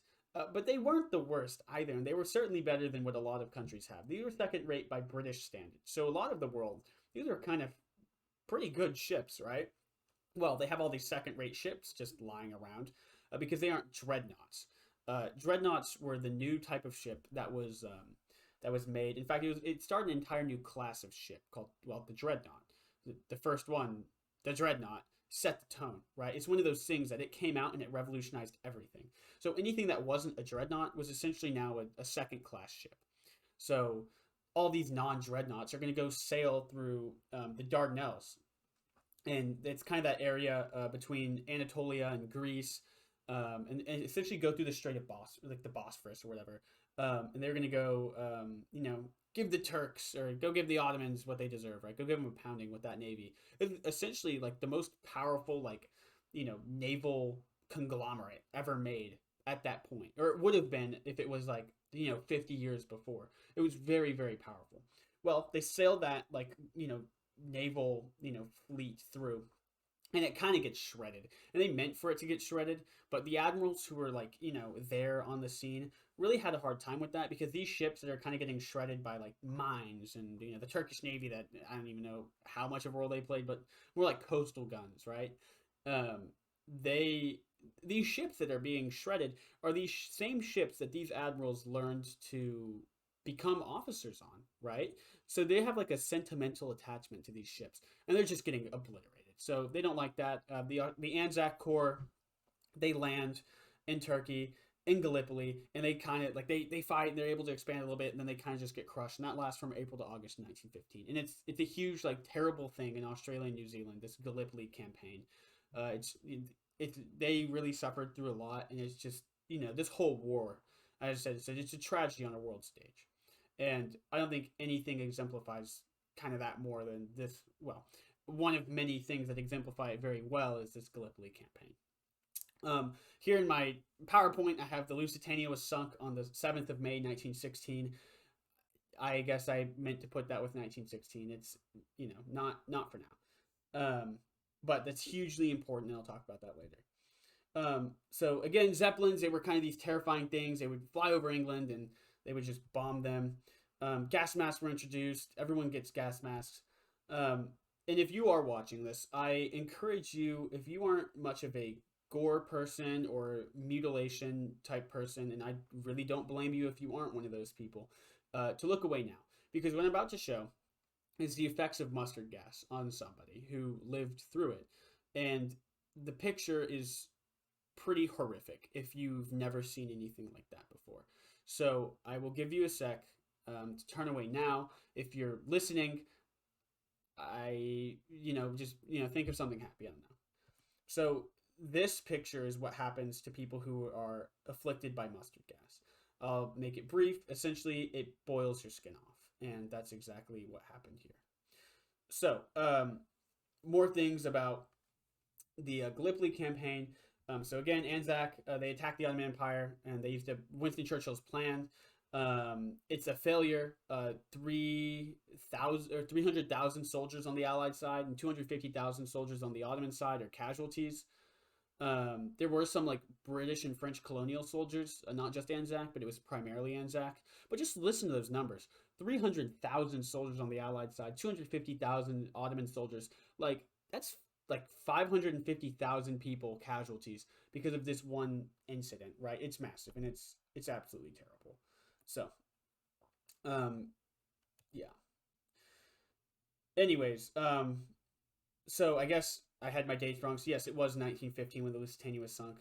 but they weren't the worst either, and they were certainly better than what a lot of countries have. These were second rate by British standards. So a lot of the world, these are kind of pretty good ships, right? Well, they have all these second rate ships just lying around because they aren't dreadnoughts. Dreadnoughts were the new type of ship that was made. In fact, it started an entire new class of ship called, well, the dreadnought. The first one, the dreadnought, set the tone, right? It's one of those things that it came out and it revolutionized everything. So anything that wasn't a dreadnought was essentially now a second class ship. So all these non-dreadnoughts are going to go sail through the Dardanelles, and it's kind of that area between Anatolia and Greece, and essentially go through the Strait of like the Bosphorus or whatever. And they're going to go, give the Turks or go give the Ottomans what they deserve, right? Go give them a pounding with that navy. It's essentially like the most powerful, like, naval conglomerate ever made at that point, or it would have been if it was like 50 years before. It was very, very powerful. Well, they sailed that like naval fleet through, and it kind of gets shredded, and they meant for it to get shredded, but the admirals who were like there on the scene really had a hard time with that, because these ships that are kind of getting shredded by like mines, and the Turkish navy, that I don't even know how much of a role they played, but more like coastal guns, right? They These ships that are being shredded are these same ships that these admirals learned to become officers on, right? So they have like a sentimental attachment to these ships, and they're just getting obliterated. So they don't like that. The Anzac Corps, they land in Turkey, in Gallipoli, and they kind of like they fight, and they're able to expand a little bit, and then they kind of just get crushed, and that lasts from April to August 1915. And it's a huge, like, terrible thing in Australia and New Zealand, this Gallipoli campaign. It's they really suffered through a lot, and it's just this whole war, as I said, it's a tragedy on a world stage, and I don't think anything exemplifies kind of that more than this. Well, one of many things that exemplify it very well is this Gallipoli campaign. Here in my PowerPoint, I have the Lusitania was sunk on the 7th of May, 1916. I guess I meant to put that with 1916. It's, not for now. But that's hugely important, and I'll talk about that later. So again, Zeppelins, they were kind of these terrifying things. They would fly over England, and they would just bomb them. Gas masks were introduced. Everyone gets gas masks. And if you are watching this, I encourage you, if you aren't much of a gore person or mutilation type person, and I really don't blame you if you aren't one of those people, to look away now. Because what I'm about to show is the effects of mustard gas on somebody who lived through it. And the picture is pretty horrific if you've never seen anything like that before. So I will give you a sec to turn away now. If you're listening, just think of something happy. I don't know. So this picture is what happens to people who are afflicted by mustard gas. I'll make it brief. Essentially, it boils your skin off, and that's exactly what happened here. So, more things about the Gallipoli campaign. So again, Anzac, they attacked the Ottoman Empire, and they used Winston Churchill's plan. It's a failure. 300,000 soldiers on the Allied side and 250,000 soldiers on the Ottoman side are casualties. There were some like British and French colonial soldiers, not just Anzac, but it was primarily Anzac. But just listen to those numbers: 300,000 soldiers on the Allied side, 250,000 Ottoman soldiers. Like, that's like 550,000 people casualties because of this one incident, right? It's massive, and it's absolutely terrible. So, yeah. Anyways, so I guess I had my dates wrong. So yes, it was 1915 when the Lusitania was sunk.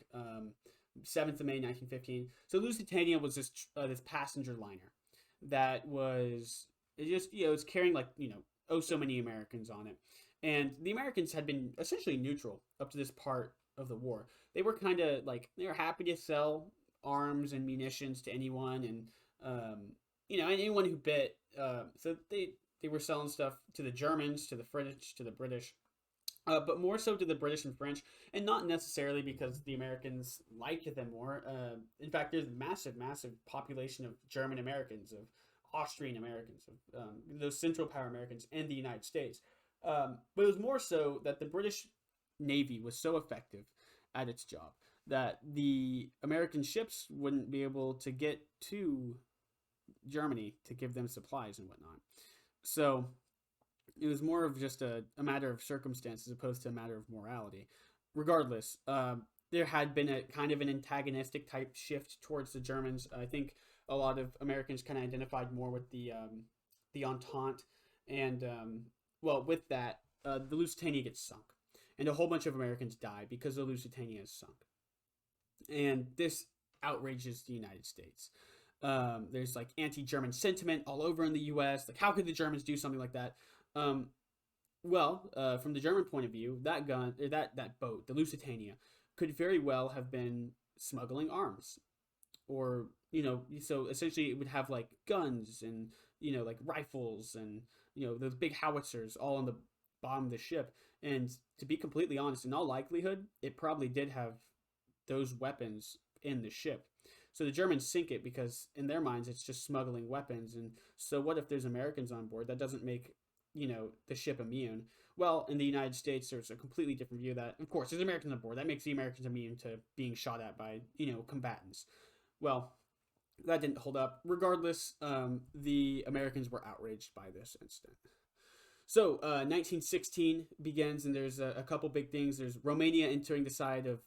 7th of May, 1915. So Lusitania was this passenger liner that was it's carrying like so many Americans on it, and the Americans had been essentially neutral up to this part of the war. They were kind of like, they were happy to sell arms and munitions to anyone, and anyone who bit. So they were selling stuff to the Germans, to the French, to the British, but more so to the British and French, and not necessarily because the Americans liked them more. In fact, there's a massive, massive population of German Americans, of Austrian Americans, of those Central Power Americans in the United States. But it was more so that the British Navy was so effective at its job that the American ships wouldn't be able to get to Germany to give them supplies and whatnot. So it was more of just a matter of circumstance as opposed to a matter of morality. Regardless, there had been a kind of an antagonistic type shift towards the Germans. I think a lot of Americans kind of identified more with the Entente, and well, with that, the Lusitania gets sunk, and a whole bunch of Americans die because the Lusitania is sunk, and this outrages the United States. There's like anti-German sentiment all over in the U.S. Like, how could the Germans do something like that? Um, from the German point of view, that gun, or that boat, the Lusitania, could very well have been smuggling arms, or so essentially it would have like guns and like rifles and those big howitzers all on the bottom of the ship. And to be completely honest, in all likelihood, it probably did have those weapons in the ship. So the Germans sink it because in their minds it's just smuggling weapons. And so what if there's Americans on board? That doesn't make the ship immune. Well, in the United States, there's a completely different view of that. Of course, there's Americans on board. That makes the Americans immune to being shot at by combatants. Well, that didn't hold up. Regardless, the Americans were outraged by this incident. So 1916 begins, and there's a couple big things. There's Romania entering the side of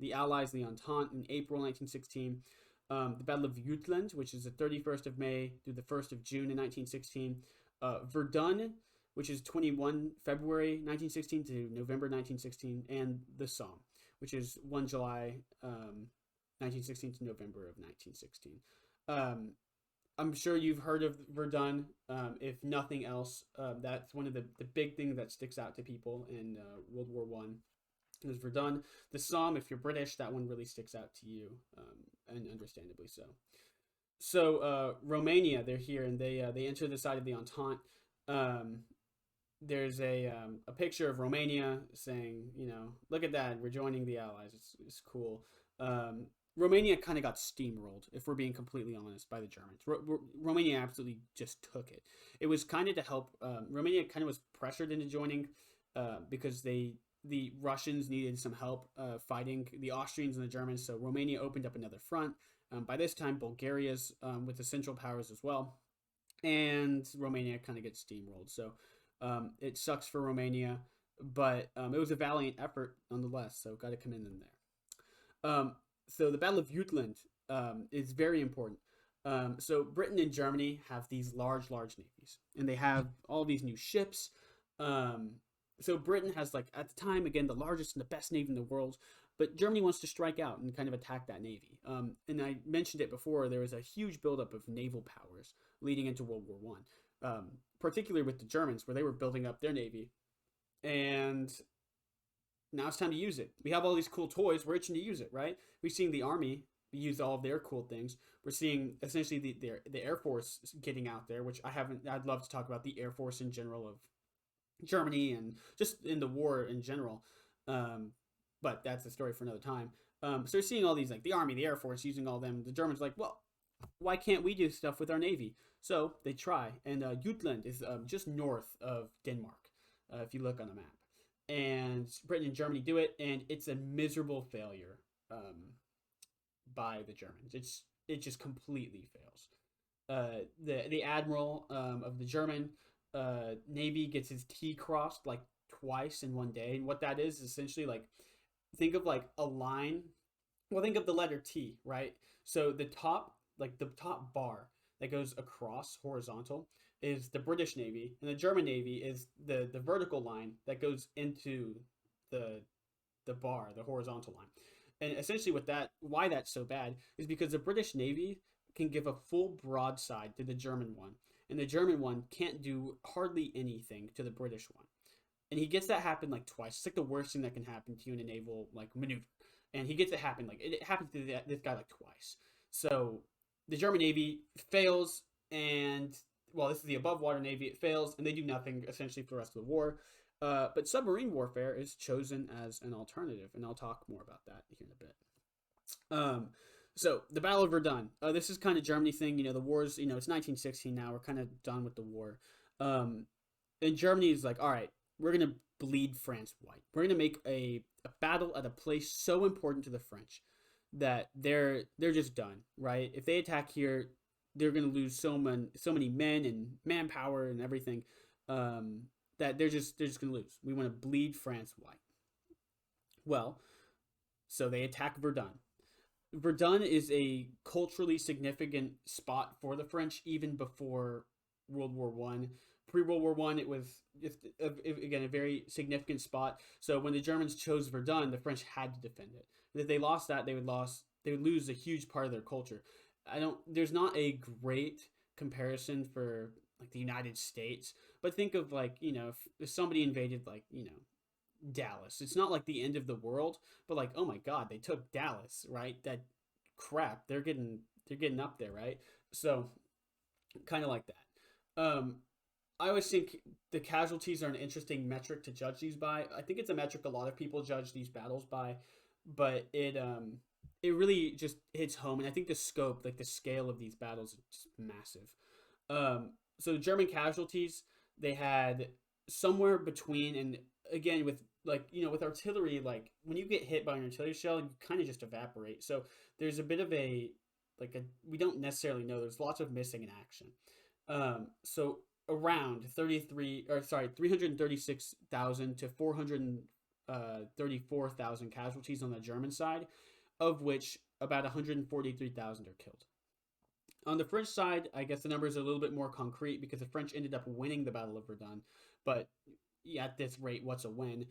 the Allies, the Entente, in April 1916. The Battle of Jutland, which is the 31st of May through the 1st of June in 1916. Verdun, which is 21 February 1916 to November 1916. And the Somme, which is 1 July 1916 to November of 1916. I'm sure you've heard of Verdun. If nothing else, that's one of the big things that sticks out to people in World War One. Is Verdun. The Somme, if you're British, that one really sticks out to you, and understandably so. So Romania, they're here, and they enter the side of the Entente. There's a picture of Romania saying, look at that, we're joining the Allies. It's cool. Romania kind of got steamrolled, if we're being completely honest, by the Germans. Romania absolutely just took it. It was kind of to help. Romania kind of was pressured into joining because the Russians needed some help fighting the Austrians and the Germans. So Romania opened up another front. By this time, Bulgaria's with the Central Powers as well, and Romania kind of gets steamrolled. So it sucks for Romania, but it was a valiant effort nonetheless. So got to commend them there. So the Battle of Jutland is very important. So Britain and Germany have these large navies, and they have all these new ships. So Britain has, like, at the time, again, the largest and the best navy in the world, but Germany wants to strike out and kind of attack that navy. And I mentioned it before, there was a huge buildup of naval powers leading into World War One, particularly with the Germans, where they were building up their navy. And now it's time to use it. We have all these cool toys. We're itching to use it, right? We've seen the Army use all of their cool things. We're seeing essentially the Air Force getting out there, which I'd love to talk about the Air Force in general of Germany and just in the war in general. But that's a story for another time. So we're seeing all these, like the Army, the Air Force using all them. The Germans are like, well, why can't we do stuff with our Navy? So they try. And Jutland is just north of Denmark, if you look on the map. And Britain and Germany do it, and it's a miserable failure by the Germans. It just completely fails. The admiral of the German Navy gets his T crossed like twice in one day, and what that is essentially, like, think of like a line. Well, think of the letter T, right? So the top bar that goes across horizontal is the British Navy, and the German Navy is the vertical line that goes into the bar, the horizontal line. And essentially why that's so bad is because the British Navy can give a full broadside to the German one, and the German one can't do hardly anything to the British one. And he gets that happen like twice. It's like the worst thing that can happen to you in a naval like maneuver. And he gets it happen, like it happens to this guy like twice. So the German Navy fails, and well, this is the above water navy. It fails, and they do nothing essentially for the rest of the war. But submarine warfare is chosen as an alternative, and I'll talk more about that here in a bit. Um, so the Battle of Verdun. This is kind of Germany thing. The war's. It's 1916 now. We're kind of done with the war. Um, and Germany is like, all right, we're gonna bleed France white. We're gonna make a battle at a place so important to the French that they're just done. Right? If they attack here, they're gonna lose so many men and manpower and everything. That they're just gonna lose. We want to bleed France white. Well, so they attack Verdun. Verdun is a culturally significant spot for the French even before World War One. Pre World War One, it was just again a very significant spot. So when the Germans chose Verdun, the French had to defend it. If they lost that, they would lose a huge part of their culture. I don't. There's not a great comparison for like the United States, but think of like if somebody invaded like Dallas. It's not like the end of the world, but like, oh my god, they took Dallas, right? That crap. They're getting up there, right? So kind of like that. I always think the casualties are an interesting metric to judge these by. I think it's a metric a lot of people judge these battles by, but it really just hits home, and I think the scope, like the scale of these battles, is just massive. So German casualties, they had somewhere between, and again with like with artillery, like when you get hit by an artillery shell, you kind of just evaporate. So there's a bit of a like a we don't necessarily know. There's lots of missing in action. So around 336,000 to 434,000 casualties on the German side, of which about 143,000 are killed. On the French side, I guess the numbers are a little bit more concrete because the French ended up winning the Battle of Verdun. But yeah, at this rate, what's a win?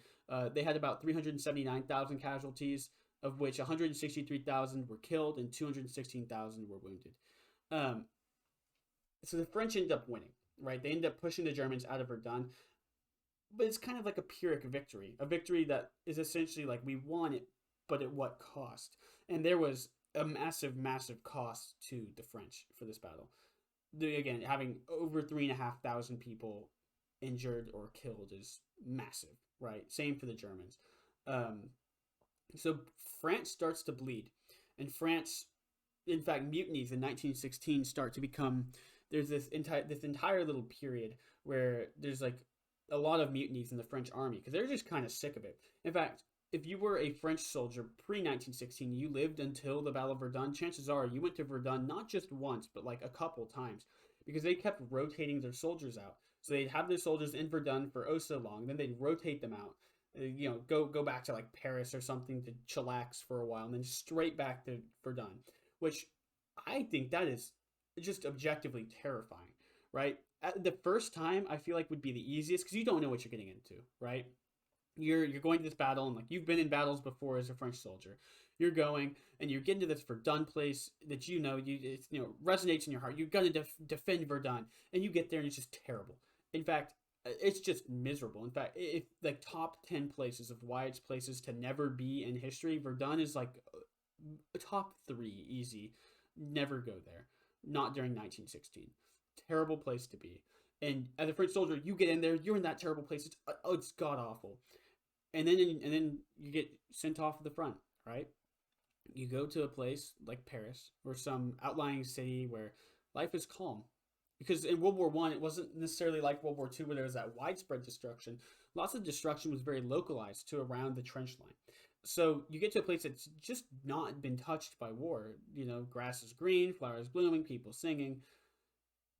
They had about 379,000 casualties, of which 163,000 were killed and 216,000 were wounded. Um, so the French ended up winning, right? They ended up pushing the Germans out of Verdun, but it's kind of like a Pyrrhic victory, a victory that is essentially like we won it, but at what cost? And there was a massive, massive cost to the French for this battle. Again, having over 3,500 people injured or killed is massive, right? Same for the Germans. Um, so France starts to bleed, and France, in fact, mutinies in 1916 start to become. There's this entire little period where there's like a lot of mutinies in the French army because they're just kind of sick of it. In fact, if you were a French soldier pre 1916, you lived until the Battle of Verdun, chances are you went to Verdun not just once, but like a couple times because they kept rotating their soldiers out. So they'd have their soldiers in Verdun for oh so long, then they'd rotate them out. Go back to like Paris or something to chillax for a while, and then straight back to Verdun, which I think that is just objectively terrifying, right? The first time I feel like would be the easiest because you don't know what you're getting into, right? You're going to this battle and like you've been in battles before as a French soldier. You're going and you're getting to this Verdun place that resonates in your heart. You're gonna defend Verdun, and you get there and it's just terrible. In fact, it's just miserable. In fact, if like top 10 places of why places to never be in history, Verdun is like a top 3 easy. Never go there. Not during 1916. Terrible place to be. And as a French soldier, you get in there, you're in that terrible place. It's god awful. And then you get sent off to the front, right? You go to a place like Paris or some outlying city where life is calm. Because in World War One, it wasn't necessarily like World War Two where there was that widespread destruction. Lots of destruction was very localized to around the trench line. So you get to a place that's just not been touched by war. Grass is green, flowers blooming, people singing,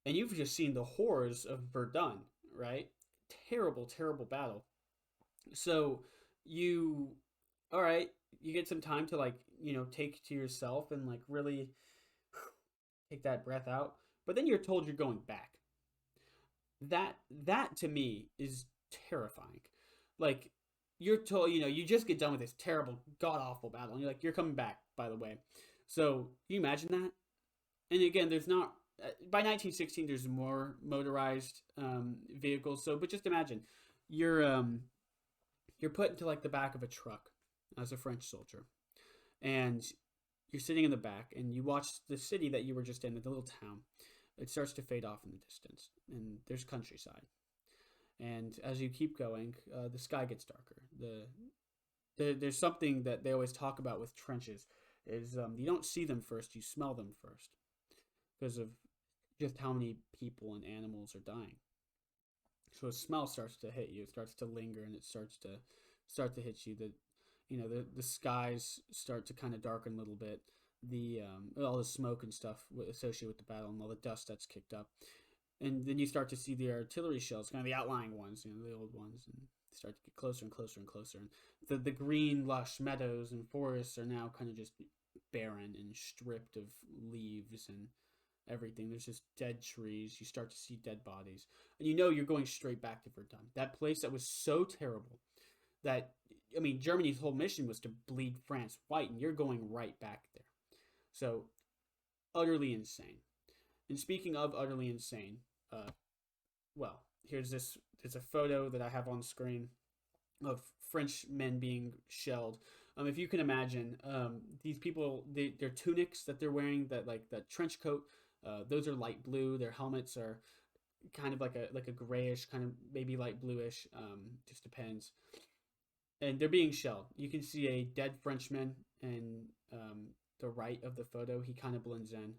and you've just seen the horrors of Verdun, right? Terrible, terrible battle. So you, all right, you get some time to like, take to yourself and like really take that breath out. But then you're told you're going back. That to me is terrifying. Like you're told, you just get done with this terrible, god awful battle, and you're coming back. By the way, so can you imagine that? And again, there's not by 1916. There's more motorized vehicles. So, but just imagine you're you're put into like the back of a truck as a French soldier, and you're sitting in the back, and you watch the city that you were just in, the little town. it starts to fade off in the distance, and there's countryside. And as you keep going, the sky gets darker. There's something that they always talk about with trenches is you don't see them first, you smell them first because of just how many people and animals are dying. So a smell starts to hit you, it starts to linger, and it starts to hit you. The skies start to kind of darken a little bit. The all the smoke and stuff associated with the battle and all the dust that's kicked up, and then you start to see the artillery shells, kind of the outlying ones, the old ones, and they start to get closer and closer and closer. And the green lush meadows and forests are now kind of just barren and stripped of leaves and everything. There's just dead trees. You start to see dead bodies, and you're going straight back to Verdun. That place that was so terrible that, I mean, Germany's whole mission was to bleed France white, and you're going right back there. So, utterly insane. And speaking of utterly insane, well, here's this. It's a photo that I have on screen of French men being shelled. If you can imagine, these people, their tunics that they're wearing, that trench coat, those are light blue. Their helmets are kind of like a grayish, kind of maybe light bluish. Just depends. And they're being shelled. You can see a dead Frenchman in the right of the photo. He kind of blends in.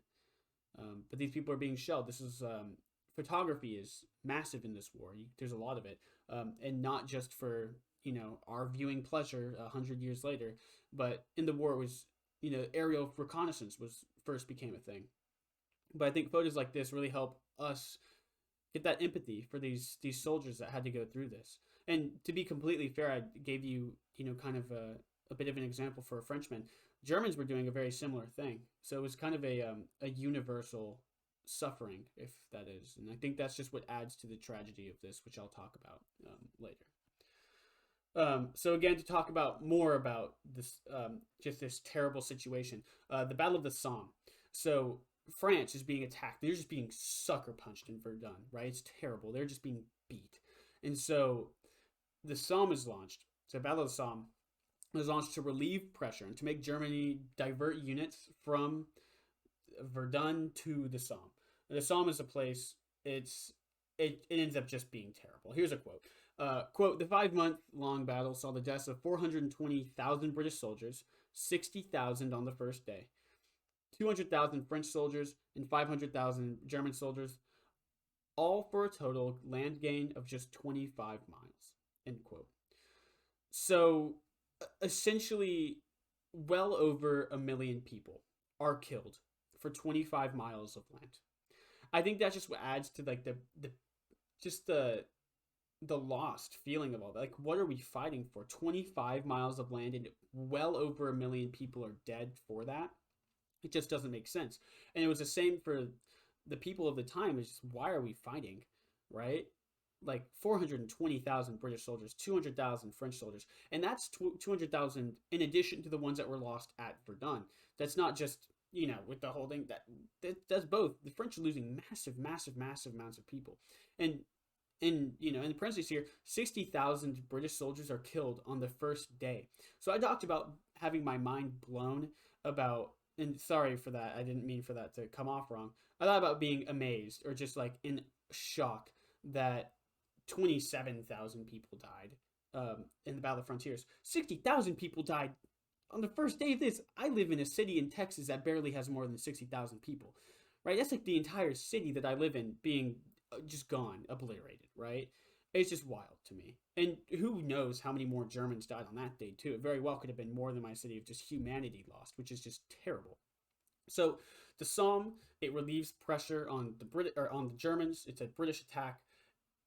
But these people are being shelled. This is photography is massive in this war. There's a lot of it, and not just for our viewing pleasure 100 years later, but in the war it was aerial reconnaissance was first became a thing. But I think photos like this really help us get that empathy for these soldiers that had to go through this. And to be completely fair, I gave you kind of a bit of an example for a Frenchman. Germans were doing a very similar thing, so it was kind of a universal suffering, if that is, and I think that's just what adds to the tragedy of this, which I'll talk about later. So again, to talk about more about this, just this terrible situation, the Battle of the Somme. So France is being attacked. They're just being sucker punched in Verdun, right? It's terrible. They're just being beat, and so the Somme is launched. So Battle of the Somme was launched to relieve pressure and to make Germany divert units from Verdun to the Somme. The Somme is a place, it ends up just being terrible. Here's a quote. Quote, the 5-month-long battle saw the deaths of 420,000 British soldiers, 60,000 on the first day, 200,000 French soldiers, and 500,000 German soldiers, all for a total land gain of just 25 miles, end quote. So, essentially, well over 1 million people are killed for 25 miles of land. I think that's just what adds to like the lost feeling of all that. Like, what are we fighting for? 25 miles of land and well over 1 million people are dead for that. It just doesn't make sense. And it was the same for the people of the time. It's just, why are we fighting, right? Like 420,000 British soldiers, 200,000 French soldiers, and that's 200,000 in addition to the ones that were lost at Verdun. That's not just with the whole thing. That's both. The French are losing massive amounts of people, and in the parentheses here, 60,000 British soldiers are killed on the first day. So I talked about having my mind blown about, and sorry for that, I didn't mean for that to come off wrong. I thought about being amazed or just like in shock that 27,000 people died in the Battle of the Frontiers. 60,000 people died on the first day of this. I live in a city in Texas that barely has more than 60,000 people, right? That's like the entire city that I live in being just gone, obliterated, right? It's just wild to me. And who knows how many more Germans died on that day, too. It very well could have been more than my city of just humanity lost, which is just terrible. So the Somme, it relieves pressure on the Germans. It's a British attack.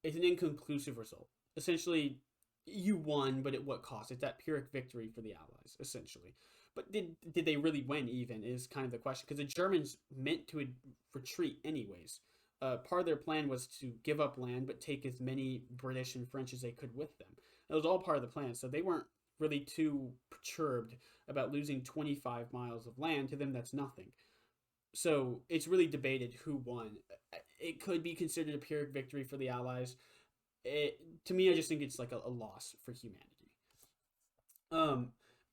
It's an inconclusive result. Essentially, you won, but at what cost? It's that Pyrrhic victory for the Allies, essentially. But did they really win even is kind of the question, because the Germans meant to retreat anyways. Part of their plan was to give up land, but take as many British and French as they could with them. It was all part of the plan, so they weren't really too perturbed about losing 25 miles of land. To them, that's nothing. So it's really debated who won. It could be considered a Pyrrhic victory for the Allies. To me, I just think it's like a loss for humanity.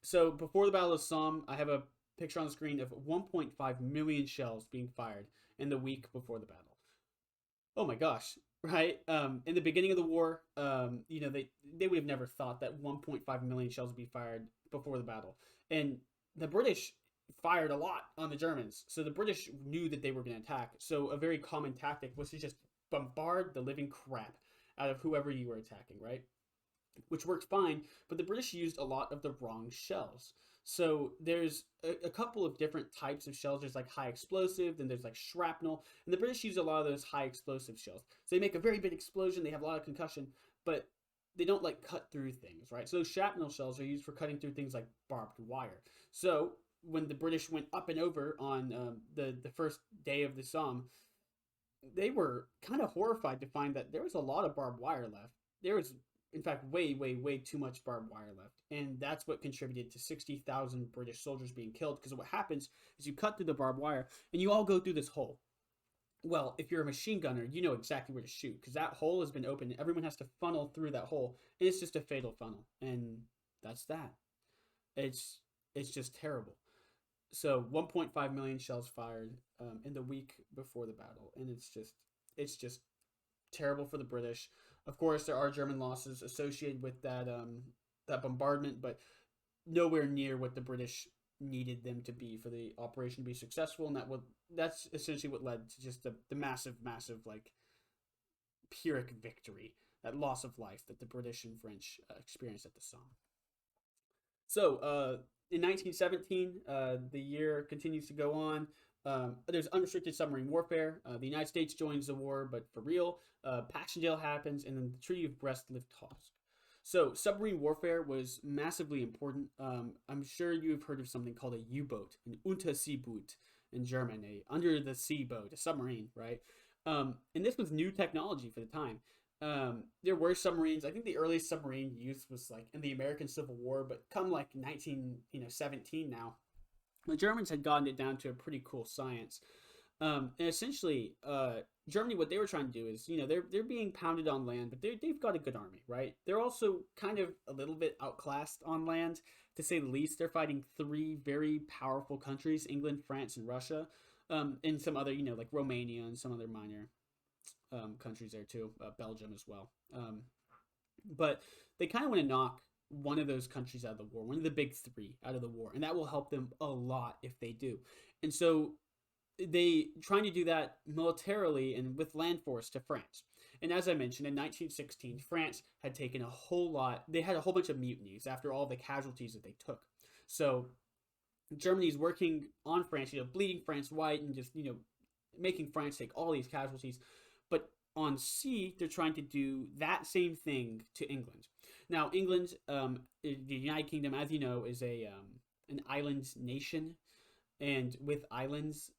So before the Battle of Somme, I have a picture on the screen of 1.5 million shells being fired in the week before the battle. Oh my gosh, right? In the beginning of the war, they would have never thought that 1.5 million shells would be fired before the battle, and the British fired a lot on the Germans, so the British knew that they were going to attack. So a very common tactic was to just bombard the living crap out of whoever you were attacking, right? Which worked fine, but the British used a lot of the wrong shells. So there's a couple of different types of shells. There's like high explosive, then there's like shrapnel, and the British use a lot of those high explosive shells. So they make a very big explosion, they have a lot of concussion, but they don't like cut through things, right? So those shrapnel shells are used for cutting through things like barbed wire. So when the British went up and over on the first day of the Somme, they were kind of horrified to find that there was a lot of barbed wire left. There was, in fact, way, way, way too much barbed wire left. And that's what contributed to 60,000 British soldiers being killed. Because what happens is you cut through the barbed wire and you all go through this hole. Well, if you're a machine gunner, you know exactly where to shoot because that hole has been opened. Everyone has to funnel through that hole. And it's just a fatal funnel. And that's that. It's, it's just terrible. So 1.5 million shells fired in the week before the battle, and it's just terrible for the British. Of course, there are German losses associated with that bombardment, but nowhere near what the British needed them to be for the operation to be successful, and that's essentially what led to just the massive, massive like Pyrrhic victory, that loss of life that the British and French experienced at the Somme. So, in 1917, the year continues to go on. There's unrestricted submarine warfare. The United States joins the war, but for real. Passchendaele happens, and then the Treaty of Brest-Litovsk. So, submarine warfare was massively important. I'm sure you've heard of something called a U-boat, an Unterseeboot in German, a under-the-sea boat, a submarine, right? And this was new technology for the time. There were submarines. I think the earliest submarine use was like in the American Civil War, but come like 1917 now, the Germans had gotten it down to a pretty cool science. And essentially, Germany, what they were trying to do is, they're being pounded on land, but they've got a good army, right? They're also kind of a little bit outclassed on land, to say the least. They're fighting three very powerful countries: England, France, and Russia, and some other, like Romania and some other minor countries there too, Belgium as well. But they kind of want to knock one of those countries out of the war, one of the big three out of the war, and that will help them a lot if they do. And so they trying to do that militarily and with land force to France. And as I mentioned, in 1916, France had taken a whole lot. They had a whole bunch of mutinies after all the casualties that they took. So Germany's working on France, bleeding France white and just making France take all these casualties. But on sea, they're trying to do that same thing to England. Now, England, the United Kingdom, as you know, is an island nation, and with islands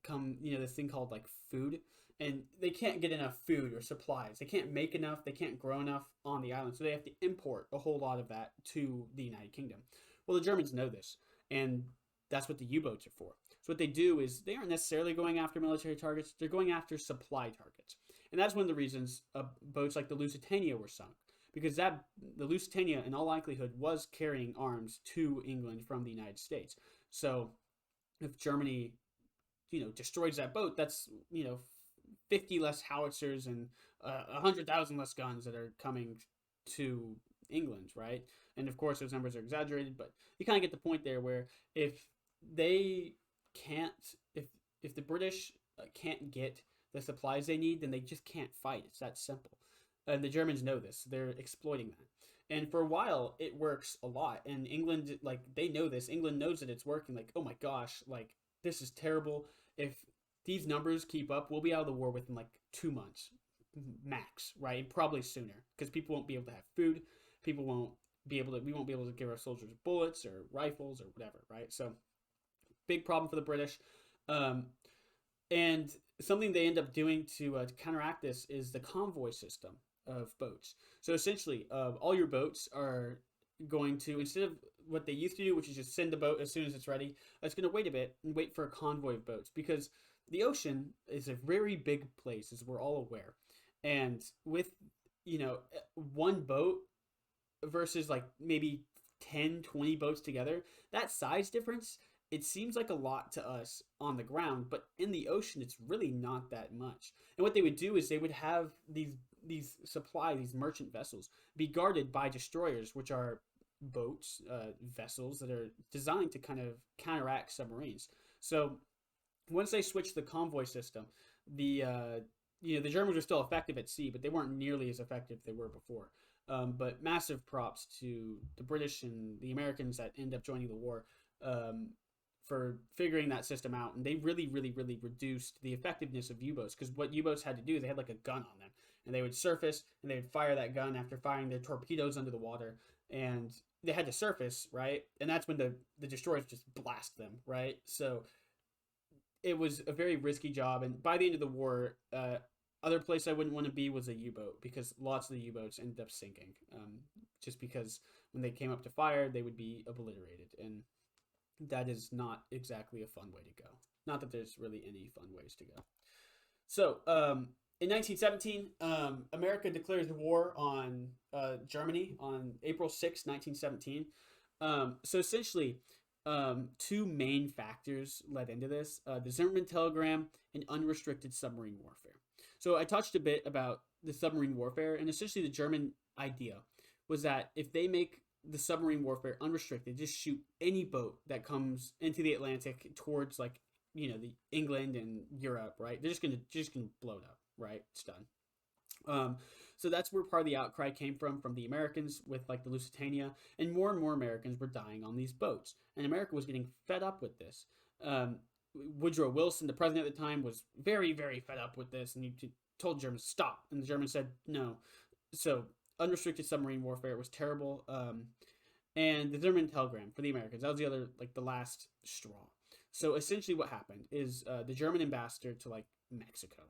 come this thing called like food, and they can't get enough food or supplies. They can't make enough. They can't grow enough on the island, so they have to import a whole lot of that to the United Kingdom. Well, the Germans know this, and that's what the U-boats are for. So what they do is they aren't necessarily going after military targets. They're going after supply targets. And that's one of the reasons boats like the Lusitania were sunk. Because the Lusitania, in all likelihood, was carrying arms to England from the United States. So if Germany, destroys that boat, that's, 50 less howitzers and 100,000 less guns that are coming to England, right? And of course, those numbers are exaggerated, but you kind of get the point there where if they can't, if the British can't get the supplies they need, then they just can't fight. It's that simple. And the Germans know this. They're exploiting that. And for a while, it works a lot. And England, they know this. England knows that it's working. Like, oh my gosh, this is terrible. If these numbers keep up, we'll be out of the war within 2 months max, right? Probably sooner, because people won't be able to have food. We won't be able to give our soldiers bullets or rifles or whatever, right? So big problem for the British. And something they end up doing to counteract this is the convoy system of boats. So essentially, all your boats are going to, instead of what they used to do, which is just send the boat as soon as it's ready, it's going to wait a bit and wait for a convoy of boats, because the ocean is a very big place, as we're all aware. And with, one boat versus maybe 10, 20 boats together, that size difference it seems like a lot to us on the ground, but in the ocean, it's really not that much. And what they would do is they would have these merchant vessels be guarded by destroyers, which are boats, vessels that are designed to kind of counteract submarines. So once they switched the convoy system, the the Germans were still effective at sea, but they weren't nearly as effective as they were before. But massive props to the British and the Americans that end up joining the war, um, for figuring that system out. And they really, really, really reduced the effectiveness of U-boats, because what U-boats had to do, they had like a gun on them, and they would surface and they would fire that gun after firing their torpedoes under the water, and they had to surface, right? And that's when the destroyers just blast them, right? So it was a very risky job. And by the end of the war, other place I wouldn't want to be was a U-boat, because lots of the U-boats ended up sinking, just because when they came up to fire, they would be obliterated, and that is not exactly a fun way to go. Not that there's really any fun ways to go. So, in 1917, America declares war on Germany on April 6, 1917. So essentially, two main factors led into this: the Zimmerman telegram and unrestricted submarine warfare. So I touched a bit about the submarine warfare, and essentially the German idea was that if they make the submarine warfare unrestricted, just shoot any boat that comes into the Atlantic towards, like, the England and Europe, right? They're just gonna blow it up, right? It's done. Um, so that's where part of the outcry came from the Americans with like the Lusitania, and more Americans were dying on these boats, and America was getting fed up with this. Um, Woodrow Wilson, the president at the time, was very, very fed up with this, and he told Germans stop, and the Germans said no. So unrestricted submarine warfare was terrible. And the Zimmerman telegram for the Americans, that was the other, like, the last straw. So essentially, what happened is the German ambassador to like Mexico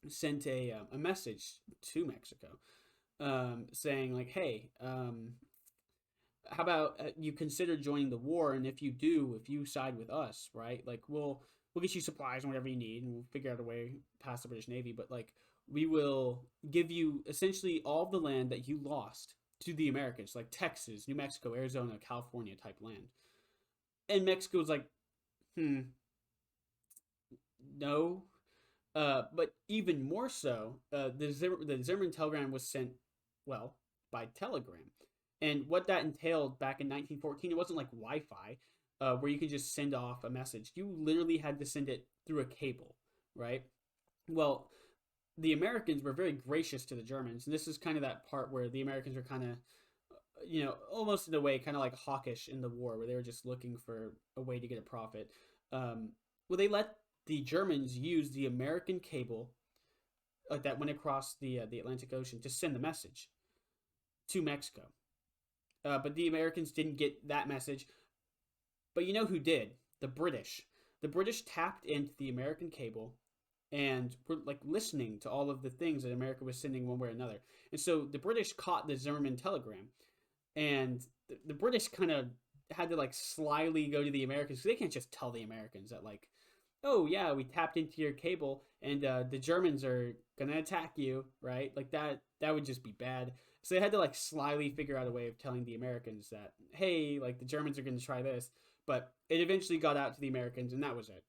sent a message to Mexico, saying like, hey, how about you consider joining the war? And if you do, if you side with us, right, like we'll get you supplies and whatever you need, and we'll figure out a way past the British Navy. But like, we will give you essentially all the land that you lost to the Americans, like Texas, New Mexico, Arizona, California type land. And Mexico was like, no. But even more so, the Zimmerman telegram was sent, well, by telegram. And what that entailed back in 1914, it wasn't like Wi-Fi, where you could just send off a message. You literally had to send it through a cable, right? Well, the Americans were very gracious to the Germans, and this is kind of that part where the Americans were kind of, almost in a way, kind of like hawkish in the war, where they were just looking for a way to get a profit. Well, they let the Germans use the American cable that went across the Atlantic Ocean to send the message to Mexico. But the Americans didn't get that message. But you know who did? The British. The British tapped into the American cable and were like listening to all of the things that America was sending one way or another. And so the British caught the Zimmerman telegram, and the British kind of had to like slyly go to the Americans, because they can't just tell the Americans that like, oh yeah, we tapped into your cable and the Germans are gonna attack you, right? Like that would just be bad. So they had to like slyly figure out a way of telling the Americans that, hey, like the Germans are gonna try this. But it eventually got out to the Americans, and that was it.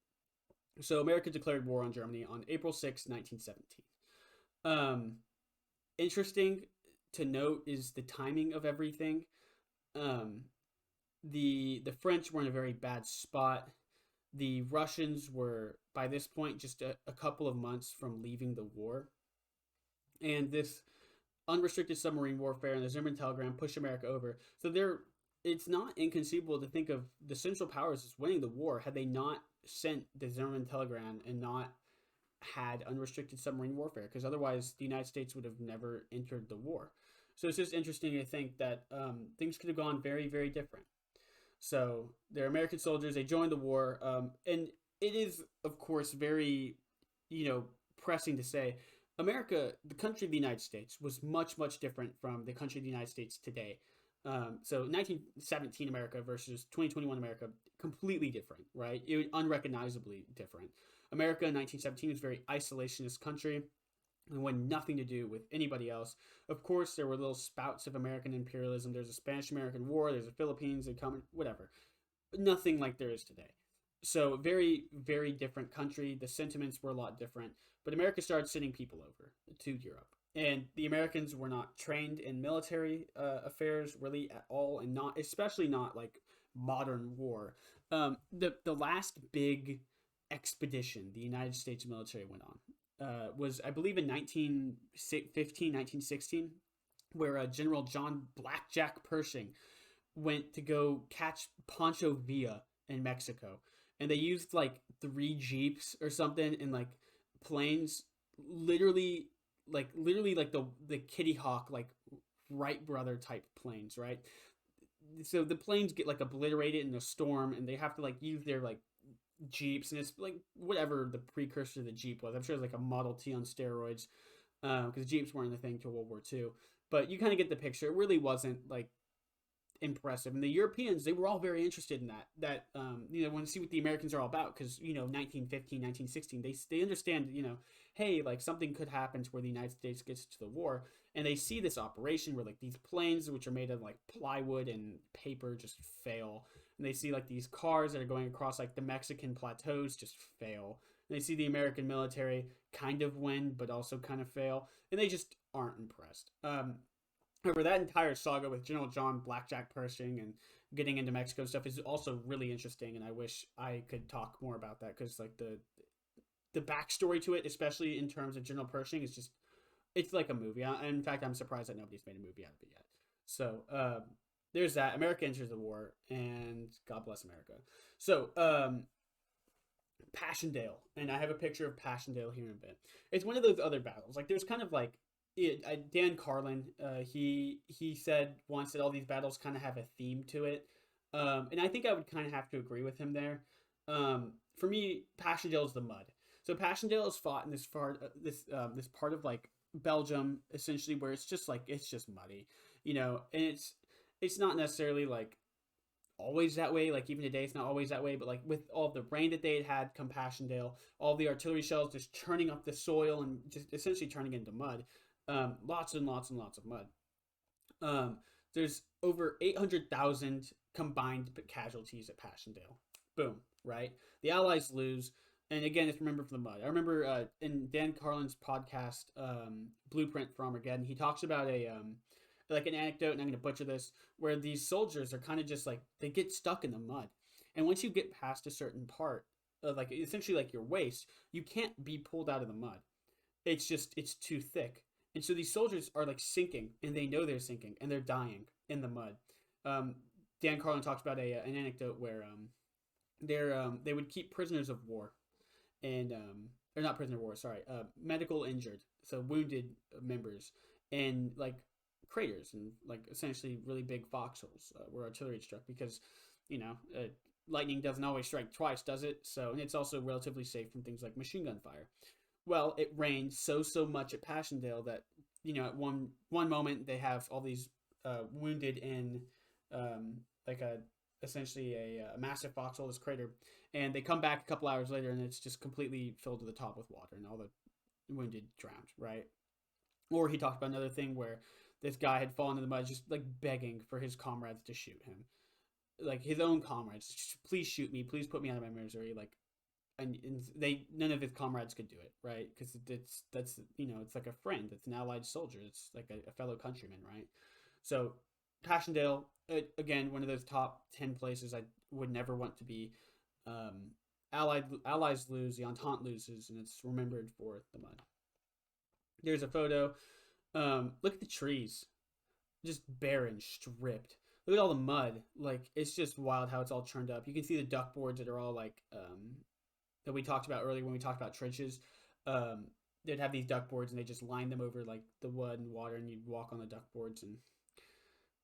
So America declared war on Germany on April 6, 1917. Interesting to note is the timing of everything. The French were in a very bad spot. The Russians were, by this point, just a couple of months from leaving the war. And this unrestricted submarine warfare and the Zimmerman telegram pushed America over. So it's not inconceivable to think of the Central Powers as winning the war had they not sent the Zimmerman telegram and not had unrestricted submarine warfare, because otherwise the United States would have never entered the war. So it's just interesting to think that things could have gone very, very different. So they're American soldiers. They joined the war, and it is, of course, very, pressing to say, America, the country of the United States, was much, much different from the country of the United States today. So 1917 America versus 2021 America, completely different, right? It was unrecognizably different. America in 1917 was a very isolationist country and wanted nothing to do with anybody else. Of course, there were little spouts of American imperialism. There's a Spanish-American War. There's the Philippines. Whatever. nothing like there is today. So very, very different country. The sentiments were a lot different. But America started sending people over to Europe. And the Americans were not trained in military affairs really at all, and not especially not like modern war. The last big expedition the United States military went on was, I believe, in 1915, 1916, where General John Blackjack Pershing went to go catch Pancho Villa in Mexico, and they used like three jeeps or something and like planes, literally, literally like the Kitty Hawk like Wright brother type planes, right? So the planes get like obliterated in a storm, and they have to like use their like jeeps, and it's like whatever the precursor to the jeep was. I'm sure it's like a Model T on steroids, because jeeps weren't a thing till World War II. But you kind of get the picture. It really wasn't like impressive, and the Europeans, they were all very interested in that want to see what the Americans are all about, because 1915, 1916, they understand, hey, like something could happen to where the United States gets to the war, and they see this operation where like these planes, which are made of like plywood and paper, just fail, and they see like these cars that are going across like the Mexican plateaus just fail, and they see the American military kind of win but also kind of fail, and they just aren't impressed. However, that entire saga with General John Blackjack Pershing and getting into Mexico stuff is also really interesting, and I wish I could talk more about that, because like the backstory to it, especially in terms of General Pershing, is just, it's like a movie. In fact, I'm surprised that nobody's made a movie out of it yet. So there's that. America enters the war, and God bless America. So Passchendaele, and I have a picture of Passchendaele here in a bit. It's one of those other battles. Like there's kind of like Dan Carlin, he said once that all these battles kind of have a theme to it, and I think I would kind of have to agree with him there. For me, Passchendaele is the mud. So Passchendaele is fought in this part of like Belgium, essentially, where it's just muddy, and it's not necessarily like always that way. Like even today, it's not always that way. But like with all the rain that they had come Passchendaele, all the artillery shells just churning up the soil and just essentially turning into mud. Lots and lots and lots of mud. There's over 800,000 combined casualties at Passchendaele. Boom, right? The Allies lose. And again, it's remembered from the mud. I remember in Dan Carlin's podcast, Blueprint for Armageddon, he talks about like an anecdote, and I'm going to butcher this, where these soldiers are kind of just like, they get stuck in the mud. And once you get past a certain part, like essentially like your waist, you can't be pulled out of the mud. It's too thick. And so these soldiers are like sinking, and they know they're sinking, and they're dying in the mud. Dan Carlin talks about an anecdote where they would keep prisoners of war, and or not prisoner of war, sorry, medical injured, so wounded members, in like craters and like essentially really big foxholes where artillery struck, because lightning doesn't always strike twice, does it? So, and it's also relatively safe from things like machine gun fire. Well, it rained so much at Passchendaele that at one moment they have all these wounded in like essentially a massive foxhole, this crater, and they come back a couple hours later, and it's just completely filled to the top with water, and all the wounded drowned, right? Or he talked about another thing where this guy had fallen in the mud, just like begging for his comrades to shoot him, like his own comrades, please shoot me, please put me out of my misery, like. And none of his comrades could do it, right? Because it's like a friend, it's an allied soldier, it's like a fellow countryman, right? So Passchendaele, again, one of those top 10 places I would never want to be. Allies lose, the Entente loses, and it's remembered for the mud. There's a photo. Look at the trees, just barren, stripped. Look at all the mud. Like, it's just wild how it's all churned up. You can see the duck boards that are all like that we talked about earlier when we talked about trenches. They'd have these duck boards, and they just line them over like the wood and water, and you'd walk on the duck boards, and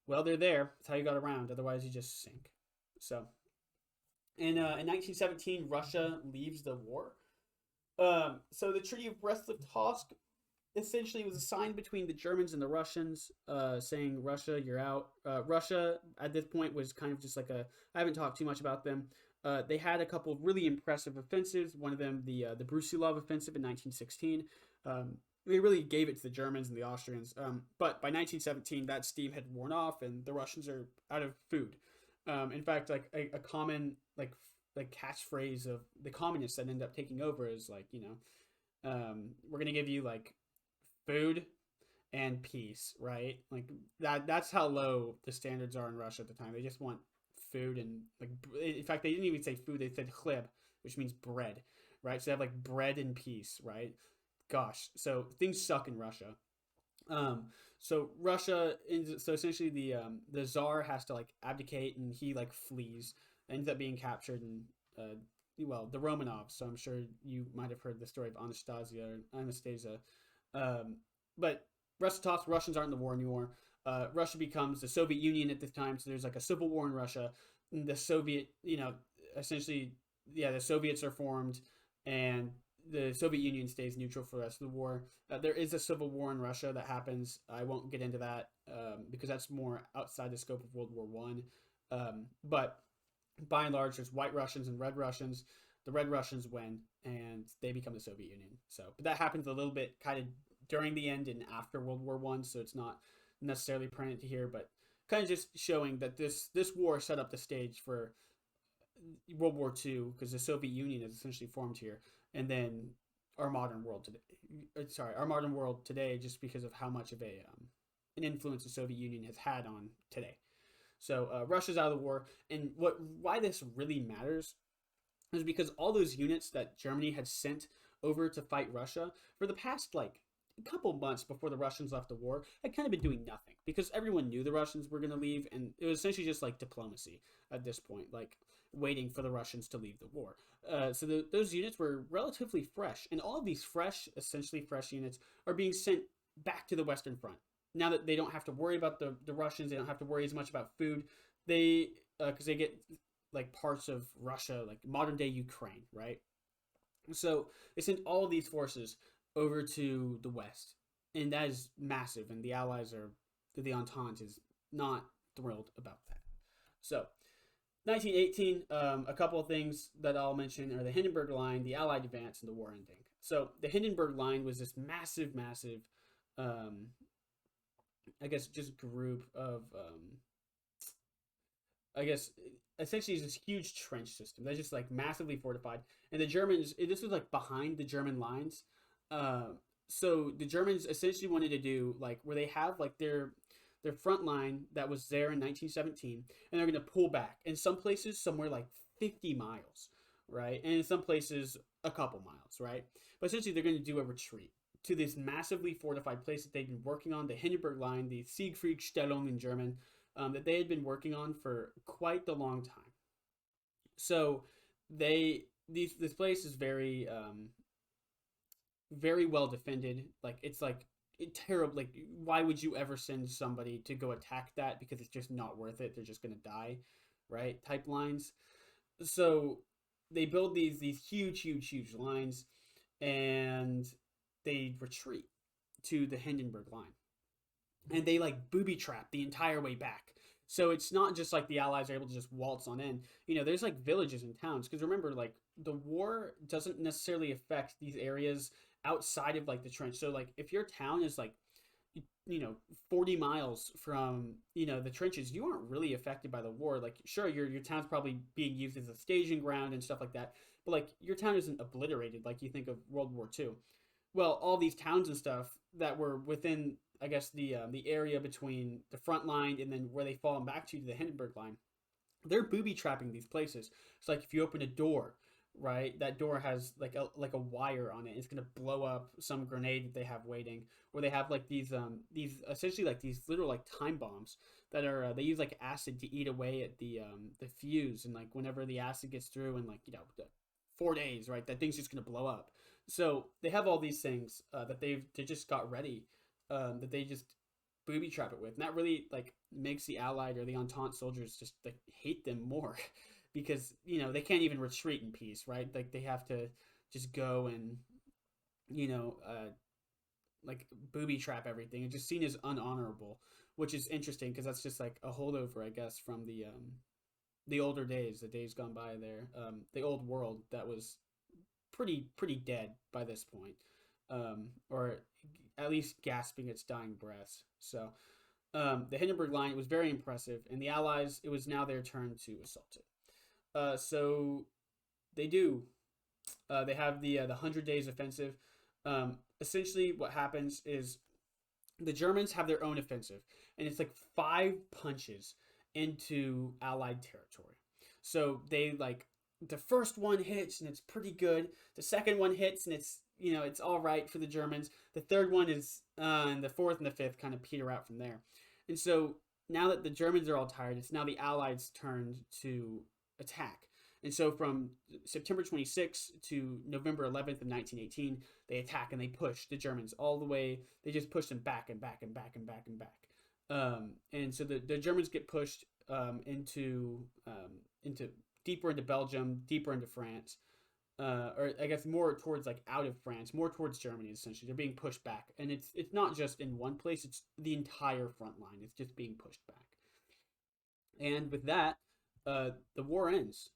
well, they're there. That's how you got around. Otherwise, you just sink. So, in 1917, Russia leaves the war. So the Treaty of Brest-Litovsk essentially was a sign between the Germans and the Russians, saying, Russia, you're out. Russia, at this point, was kind of just like I haven't talked too much about them. They had a couple of really impressive offensives. One of them, the Brusilov offensive in 1916. They really gave it to the Germans and the Austrians. But by 1917, that steam had worn off, and the Russians are out of food. In fact, like a common like catchphrase of the communists that end up taking over is like, we're gonna give you like food and peace, right? Like that's how low the standards are in Russia at the time. They just want food and like in fact they didn't even say food, they said chleb, which means bread, right? So they have like bread and peace, right? Gosh, so things suck in Russia. Um, so Russia, so essentially the czar has to like abdicate and he like flees, ends up being captured and well the Romanovs. So I'm sure you might have heard the story of Anastasia. Um, but Russians aren't in the war anymore. Russia becomes the Soviet Union at this time, so there's like a civil war in Russia. And the Soviet, essentially, yeah, the Soviets are formed, and the Soviet Union stays neutral for the rest of the war. There is a civil war in Russia that happens. I won't get into that because that's more outside the scope of World War One. But by and large, there's White Russians and Red Russians. The Red Russians win, and they become the Soviet Union. So, but that happens a little bit kind of during the end and after World War One. So it's not necessarily pertinent to here, but kind of just showing that this war set up the stage for World War Two because the Soviet Union is essentially formed here, and then our modern world today. Sorry, our modern world today, just because of how much of a an influence the Soviet Union has had on today. So Russia's out of the war, and why this really matters is because all those units that Germany had sent over to fight Russia for the past like a couple months before the Russians left the war had kind of been doing nothing because everyone knew the Russians were going to leave, and it was essentially just like diplomacy at this point, like waiting for the Russians to leave the war. So those units were relatively fresh, and all of these essentially fresh units are being sent back to the Western Front. Now that they don't have to worry about the Russians, they don't have to worry as much about food. They because they get like parts of Russia, like modern day Ukraine, right? So they sent all of these forces over to the West, and that is massive. And the Allies the Entente is not thrilled about that. So 1918, a couple of things that I'll mention are the Hindenburg Line, the Allied advance, and the war ending. So the Hindenburg Line was this massive, um, I guess, just group of, I guess, essentially it's this huge trench system that's just like massively fortified. And the Germans, this was like behind the German lines. Uh, so the Germans essentially wanted to do like where they have like their front line that was there in 1917, and they're going to pull back. In some places, somewhere like 50 miles, right? And in some places, a couple miles, right? But essentially, they're going to do a retreat to this massively fortified place that they've been working on, the Hindenburg Line, the Siegfriedstellung in German, that they had been working on for quite a long time. So this place is very well defended. Like it's like terrible. Like why would you ever send somebody to go attack that? Because it's just not worth it. They're just gonna die, right? Type lines. So they build these huge lines, and they retreat to the Hindenburg line, and they like booby trap the entire way back. So it's not just like the Allies are able to just waltz on in. There's like villages and towns because remember, like the war doesn't necessarily affect these areas outside of like the trench. So like if your town is like 40 miles from the trenches, you aren't really affected by the war. Like sure, your town's probably being used as a staging ground and stuff like that, but like your town isn't obliterated like you think of World War II. Well, all these towns and stuff that were within, I guess, the area between the front line and then where they fall back to the Hindenburg line, they're booby trapping these places. It's like if you open a door, right, that door has like a wire on it. It's gonna blow up some grenade that they have waiting, or they have like these essentially like these little like time bombs that are they use like acid to eat away at the fuse, and like whenever the acid gets through and like 4 days, right, that thing's just gonna blow up. So they have all these things that they just got ready, that they just booby trap it with, and that really like makes the Allied or the Entente soldiers just like hate them more because they can't even retreat in peace, right? Like they have to just go and you know uh, like booby trap everything. It's just seen as unhonorable, which is interesting because that's just like a holdover, I guess, from the older days, the days gone by there, the old world that was pretty dead by this point, or at least gasping its dying breaths. So The Hindenburg Line was very impressive, and the Allies, it was now their turn to assault it. So they do. They have the 100 Days Offensive. Essentially, what happens is the Germans have their own offensive, and it's like 5 punches into Allied territory. So they like the first one hits and it's pretty good. The second one hits and it's all right for the Germans. The third one is, and the fourth and the fifth kind of peter out from there. And so now that the Germans are all tired, it's now the Allies' turn to attack. And so from September 26th to November 11th of 1918, they attack and they push the Germans all the way. They just push them back and back and back and back and back. And so the Germans get pushed into deeper into Belgium, deeper into France, or I guess more towards like out of France, more towards Germany. Essentially, they're being pushed back, and it's not just in one place; it's the entire front line. It's just being pushed back, and with that, the war ends.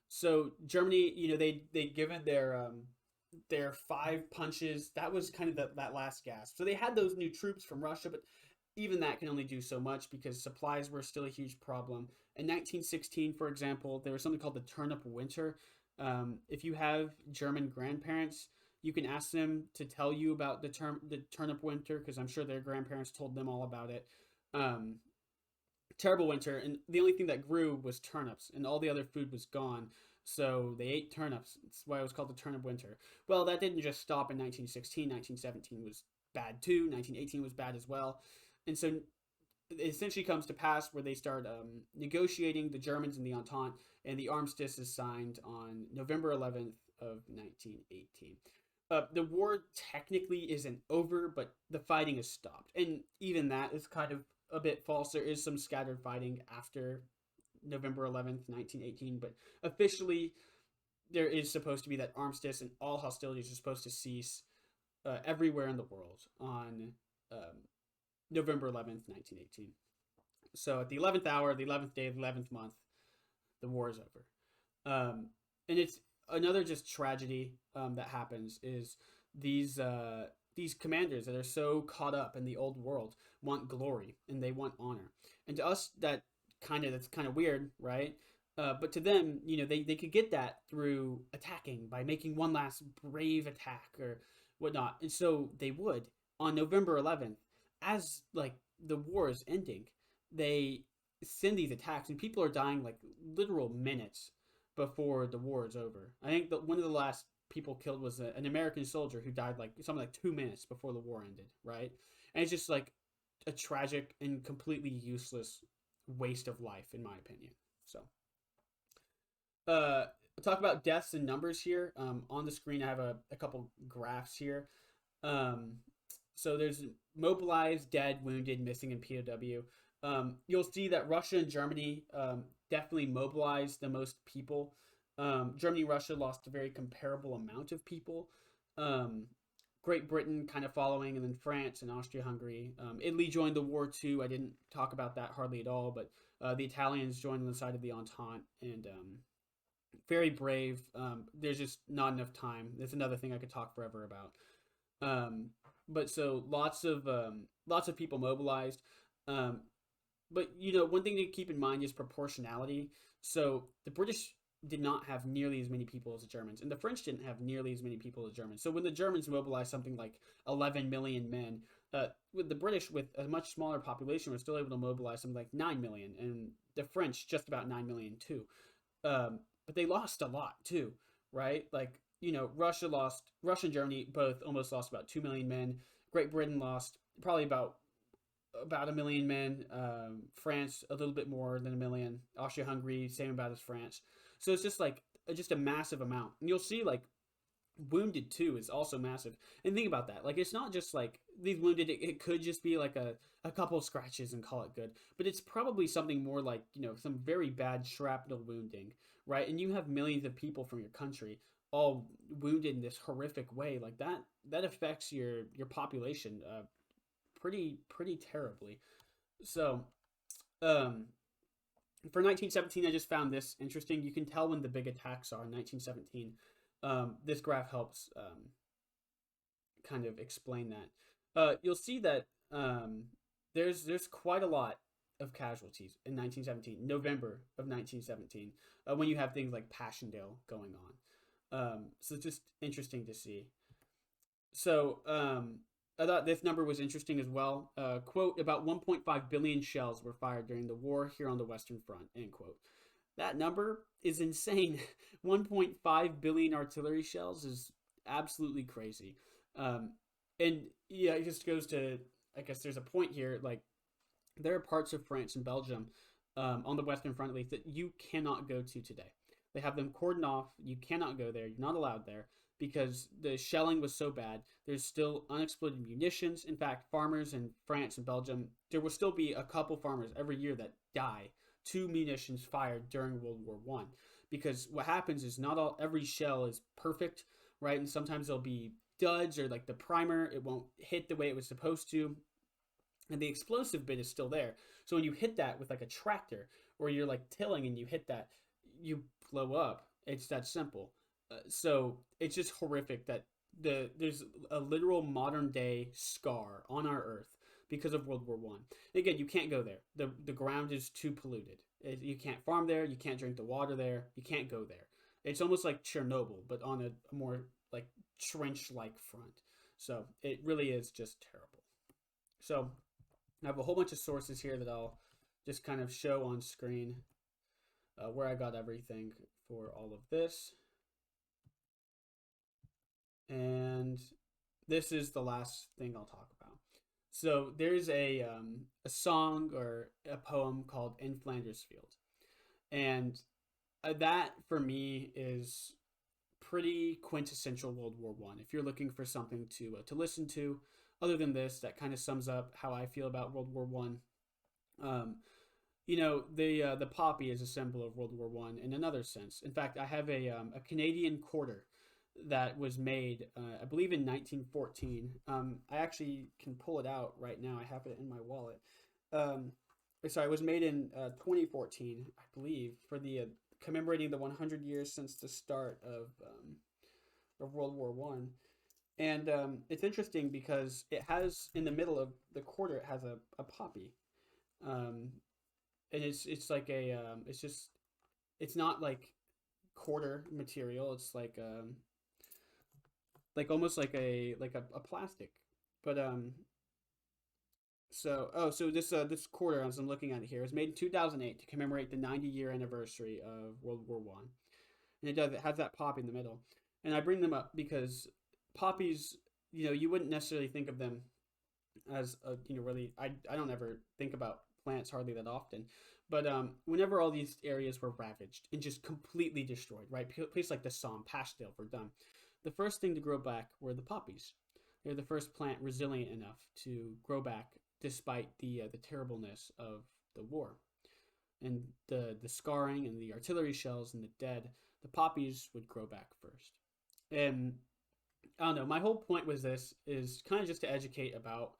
So Germany, they given their 5 punches. That was kind of that last gasp. So they had those new troops from Russia, but even that can only do so much because supplies were still a huge problem. In 1916, for example, there was something called the Turnip Winter. If you have German grandparents, you can ask them to tell you about the Turnip Winter because I'm sure their grandparents told them all about it. Um, Terrible winter, and the only thing that grew was turnips, and all the other food was gone. So they ate turnips. That's why it was called the Turnip Winter. Well, that didn't just stop in 1916. 1917 was bad too. 1918 was bad as well. And so it essentially comes to pass where they start negotiating, the Germans and the Entente, and the armistice is signed on November 11th of 1918. The war technically isn't over, but the fighting is stopped, and even that is kind of a bit false. There is some scattered fighting after November 11th, 1918, but officially there is supposed to be that armistice, and all hostilities are supposed to cease everywhere in the world on November 11th, 1918. So at the 11th hour, the 11th day, the 11th month, the war is over. And it's another just tragedy that happens is these commanders that are so caught up in the old world want glory and they want honor. And to us, that's kind of weird, right? But to them, they could get that through attacking by making one last brave attack or whatnot. And so they would on November 11th, as like the war is ending, they send these attacks and people are dying like literal minutes before the war is over. I think that one of the last people killed was an American soldier who died like something like 2 minutes before the war ended, right? And it's just like a tragic and completely useless waste of life, in my opinion. So, I'll talk about deaths and numbers here. On the screen, I have a couple graphs here. Um, so there's mobilized, dead, wounded, missing, and POW. You'll see that Russia and Germany definitely mobilized the most people. Germany and Russia lost a very comparable amount of people. Great Britain kind of following, and then France and Austria-Hungary. Italy joined the war too. I didn't talk about that hardly at all, but the Italians joined on the side of the Entente, and very brave. There's just not enough time. That's another thing I could talk forever about. But so lots of people mobilized. But one thing to keep in mind is proportionality. So the British did not have nearly as many people as the Germans, and the French didn't have nearly as many people as the Germans. So when the Germans mobilized something like 11 million men, with the British with a much smaller population were still able to mobilize something like 9 million, and the French just about 9 million too. But they lost a lot too, right? Like Russia and Germany both almost lost about 2 million men. Great Britain lost probably about 1 million men. France a little bit more than 1 million. Austria-Hungary same about as France. So it's just like just a massive amount. And you'll see like wounded too is also massive. And think about that. Like it's not just like these wounded. It could just be like a couple of scratches and call it good. But it's probably something more like some very bad shrapnel wounding, right? And you have millions of people from your country all wounded in this horrific way. Like that affects your population pretty terribly. So for 1917, I just found this interesting. You can tell when the big attacks are in 1917. This graph helps kind of explain that. You'll see that there's quite a lot of casualties in 1917, November of 1917, when you have things like Passchendaele going on. So it's just interesting to see. So I thought this number was interesting as well. Quote, about 1.5 billion shells were fired during the war here on the Western Front, end quote. That number is insane. 1.5 billion artillery shells is absolutely crazy. Um, and yeah, it just goes to, I guess there's a point here. Like, there are parts of France and Belgium, on the Western Front at least, that you cannot go to today. They have them cordoned off. You cannot go there. You're not allowed there because the shelling was so bad. There's still unexploded munitions. In fact, farmers in France and Belgium, there will still be a couple farmers every year that die to munitions fired during World War One. Because what happens is not all every shell is perfect, right? And sometimes there'll be duds or like the primer, it won't hit the way it was supposed to, and the explosive bit is still there. So when you hit that with like a tractor or you're like tilling and you hit that, you blow up. It's that simple. So it's just horrific that there's a literal modern day scar on our Earth because of World War One. Again, you can't go there. The ground is too polluted. You can't farm there. You can't drink the water there. You can't go there. It's almost like Chernobyl, but on a more like trench like front. So it really is just terrible. So I have a whole bunch of sources here that I'll just kind of show on screen, where I got everything for all of this. And this is the last thing I'll talk about. So there's a song or a poem called "In Flanders Field," and that for me is pretty quintessential World War One. If you're looking for something to listen to, other than this, that kind of sums up how I feel about World War One. Um, the poppy is a symbol of World War One in another sense. In fact, I have a Canadian quarter that was made, I believe, in 1914. I actually can pull it out right now. I have it in my wallet. Um, Sorry, it was made in 2014, I believe, for the commemorating the 100 years since the start of World War One. And it's interesting because it has in the middle of the quarter it has a poppy, um, and it's like it's just it's not like quarter material. It's like almost like a plastic, but so this quarter as I'm looking at it here was made in 2008 to commemorate the 90-year anniversary of World War One, and it has that poppy in the middle, and I bring them up because poppies, you wouldn't necessarily think of them as really. I don't ever think about plants hardly that often, but whenever all these areas were ravaged and just completely destroyed, right? Places like the Somme, Passchendaele were done. The first thing to grow back were the poppies. They're the first plant resilient enough to grow back despite the terribleness of the war and the scarring and the artillery shells and the dead. The poppies would grow back first, and I don't know. My whole point was this is kind of just to educate about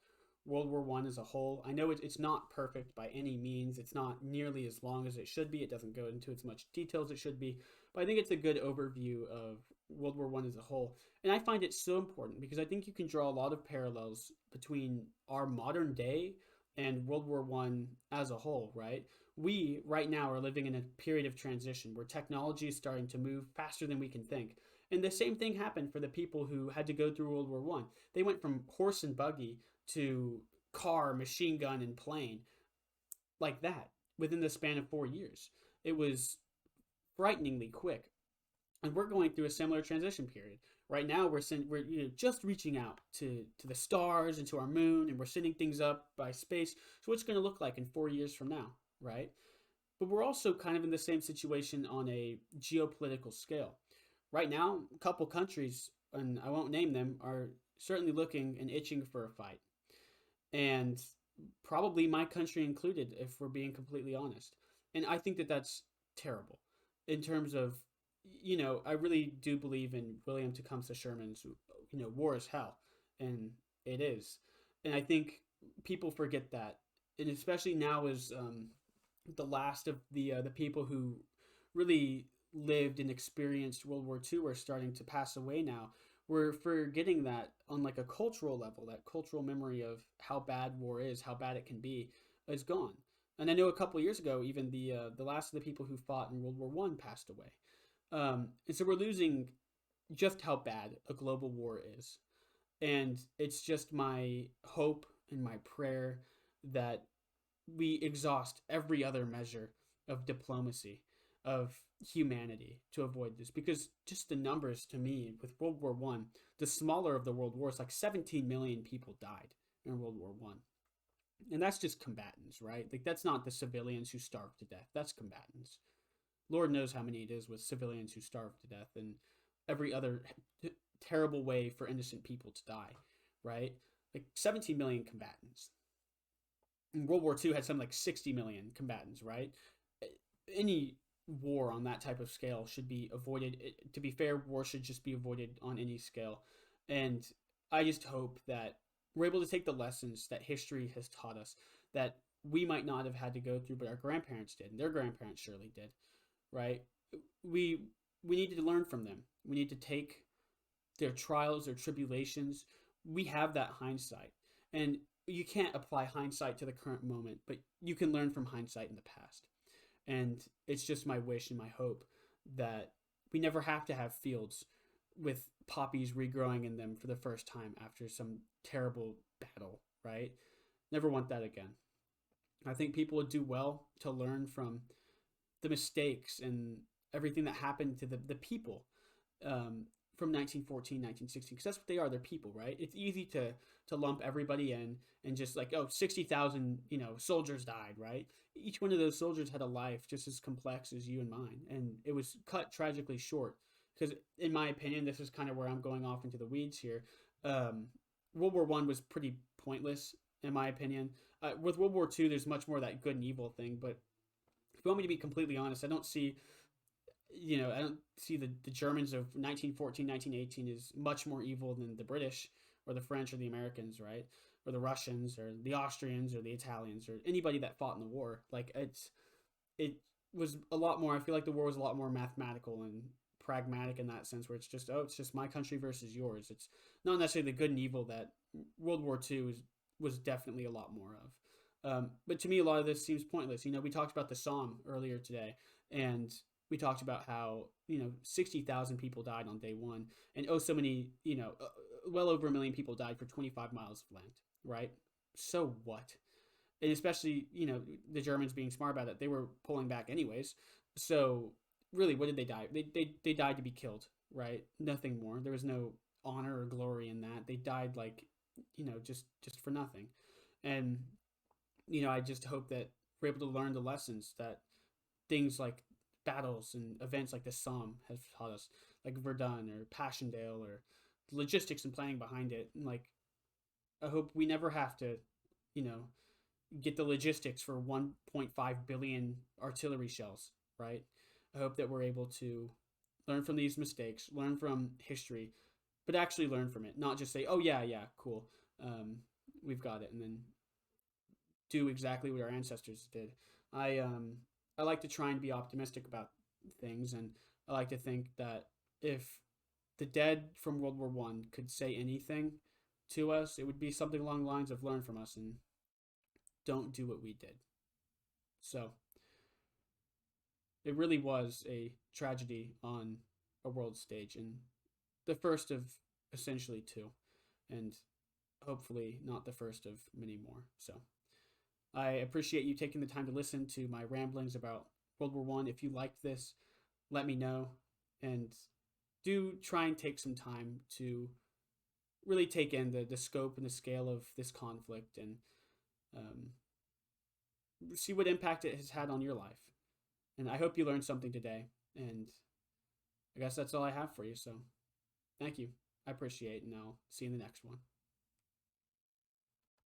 World War One as a whole. I know it's not perfect by any means. It's not nearly as long as it should be. It doesn't go into as much detail as it should be. But I think it's a good overview of World War One as a whole. And I find it so important because I think you can draw a lot of parallels between our modern day and World War One as a whole, right? We right now are living in a period of transition where technology is starting to move faster than we can think. And the same thing happened for the people who had to go through World War One. They went from horse and buggy to car, machine gun, and plane like that within the span of 4 years. It was frighteningly quick, and we're going through a similar transition period. Right now, we're just reaching out to the stars and to our moon, and we're sending things up by space. So what's going to look like in 4 years from now, right? But we're also kind of in the same situation on a geopolitical scale. Right now, a couple countries, and I won't name them, are certainly looking and itching for a fight. And probably my country included, if we're being completely honest. And I think that that's terrible in terms of, I really do believe in William Tecumseh Sherman's, war is hell. And it is. And I think people forget that. And especially now as the last of the people who really lived and experienced World War II are starting to pass away now. we're forgetting that on like a cultural level, that cultural memory of how bad war is, how bad it can be, is gone. And I know a couple of years ago, even the last of the people who fought in World War One passed away. And so we're losing just how bad a global war is. And it's just my hope and my prayer that we exhaust every other measure of diplomacy, of humanity to avoid this. Because just the numbers to me with World War One, the smaller of the world wars, like 17 million people died in World War One. And that's just combatants, right? Like that's not the civilians who starved to death. That's combatants. Lord knows how many it is with civilians who starved to death and every other terrible way for innocent people to die, right? Like 17 million combatants. And World War II had something like 60 million combatants, right? Any war on that type of scale should be avoided. To be fair, war should just be avoided on any scale. And I just hope that we're able to take the lessons that history has taught us that we might not have had to go through, but our grandparents did, and their grandparents surely did, right? We we need to learn from them. We need to take their trials, their tribulations. We have that hindsight. And you can't apply hindsight to the current moment, but you can learn from hindsight in the past. And it's just my wish and my hope that we never have to have fields with poppies regrowing in them for the first time after some terrible battle, right? Never want that again. I think people would do well to learn from the mistakes and everything that happened to the people from 1914, 1916, because that's what they are. They're people, right? It's easy to lump everybody in and just like, oh, 60,000, soldiers died, right? Each one of those soldiers had a life just as complex as you and mine. And it was cut tragically short. Because in my opinion, this is kind of where I'm going off into the weeds here. World War One was pretty pointless, in my opinion. With World War Two, there's much more of that good and evil thing. But if you want me to be completely honest, I don't see the Germans of 1914, 1918 is much more evil than the British or the French or the Americans, right? Or the Russians or the Austrians or the Italians or anybody that fought in the war. Like it was a lot more. I feel like the war was a lot more mathematical and pragmatic in that sense, where it's just my country versus yours. It's not necessarily the good and evil that World War II was definitely a lot more of. But to me, a lot of this seems pointless. We talked about the Somme earlier today, and we talked about how 60,000 people died on day one, and so many well over 1 million people died for 25 miles of land, right? So what? And especially the Germans being smart about it, they were pulling back anyways. So really, what did they die? They died to be killed, right? Nothing more. There was no honor or glory in that. They died like just for nothing. And I just hope that we're able to learn the lessons that things like battles and events like the Somme have taught us, like Verdun or Passchendaele, or the logistics and planning behind it. And like, I hope we never have to, get the logistics for 1.5 billion artillery shells, right? I hope that we're able to learn from these mistakes, learn from history, but actually learn from it, not just say, "Oh yeah, yeah, cool, we've got it," and then do exactly what our ancestors did. I like to try and be optimistic about things, and I like to think that if the dead from World War One could say anything to us, it would be something along the lines of learn from us and don't do what we did. So it really was a tragedy on a world stage, and the first of essentially two, and hopefully not the first of many more. So I appreciate you taking the time to listen to my ramblings about World War One. If you liked this, let me know, and do try and take some time to really take in the scope and the scale of this conflict, and see what impact it has had on your life. And I hope you learned something today. And I guess that's all I have for you. So thank you. I appreciate it, and I'll see you in the next one.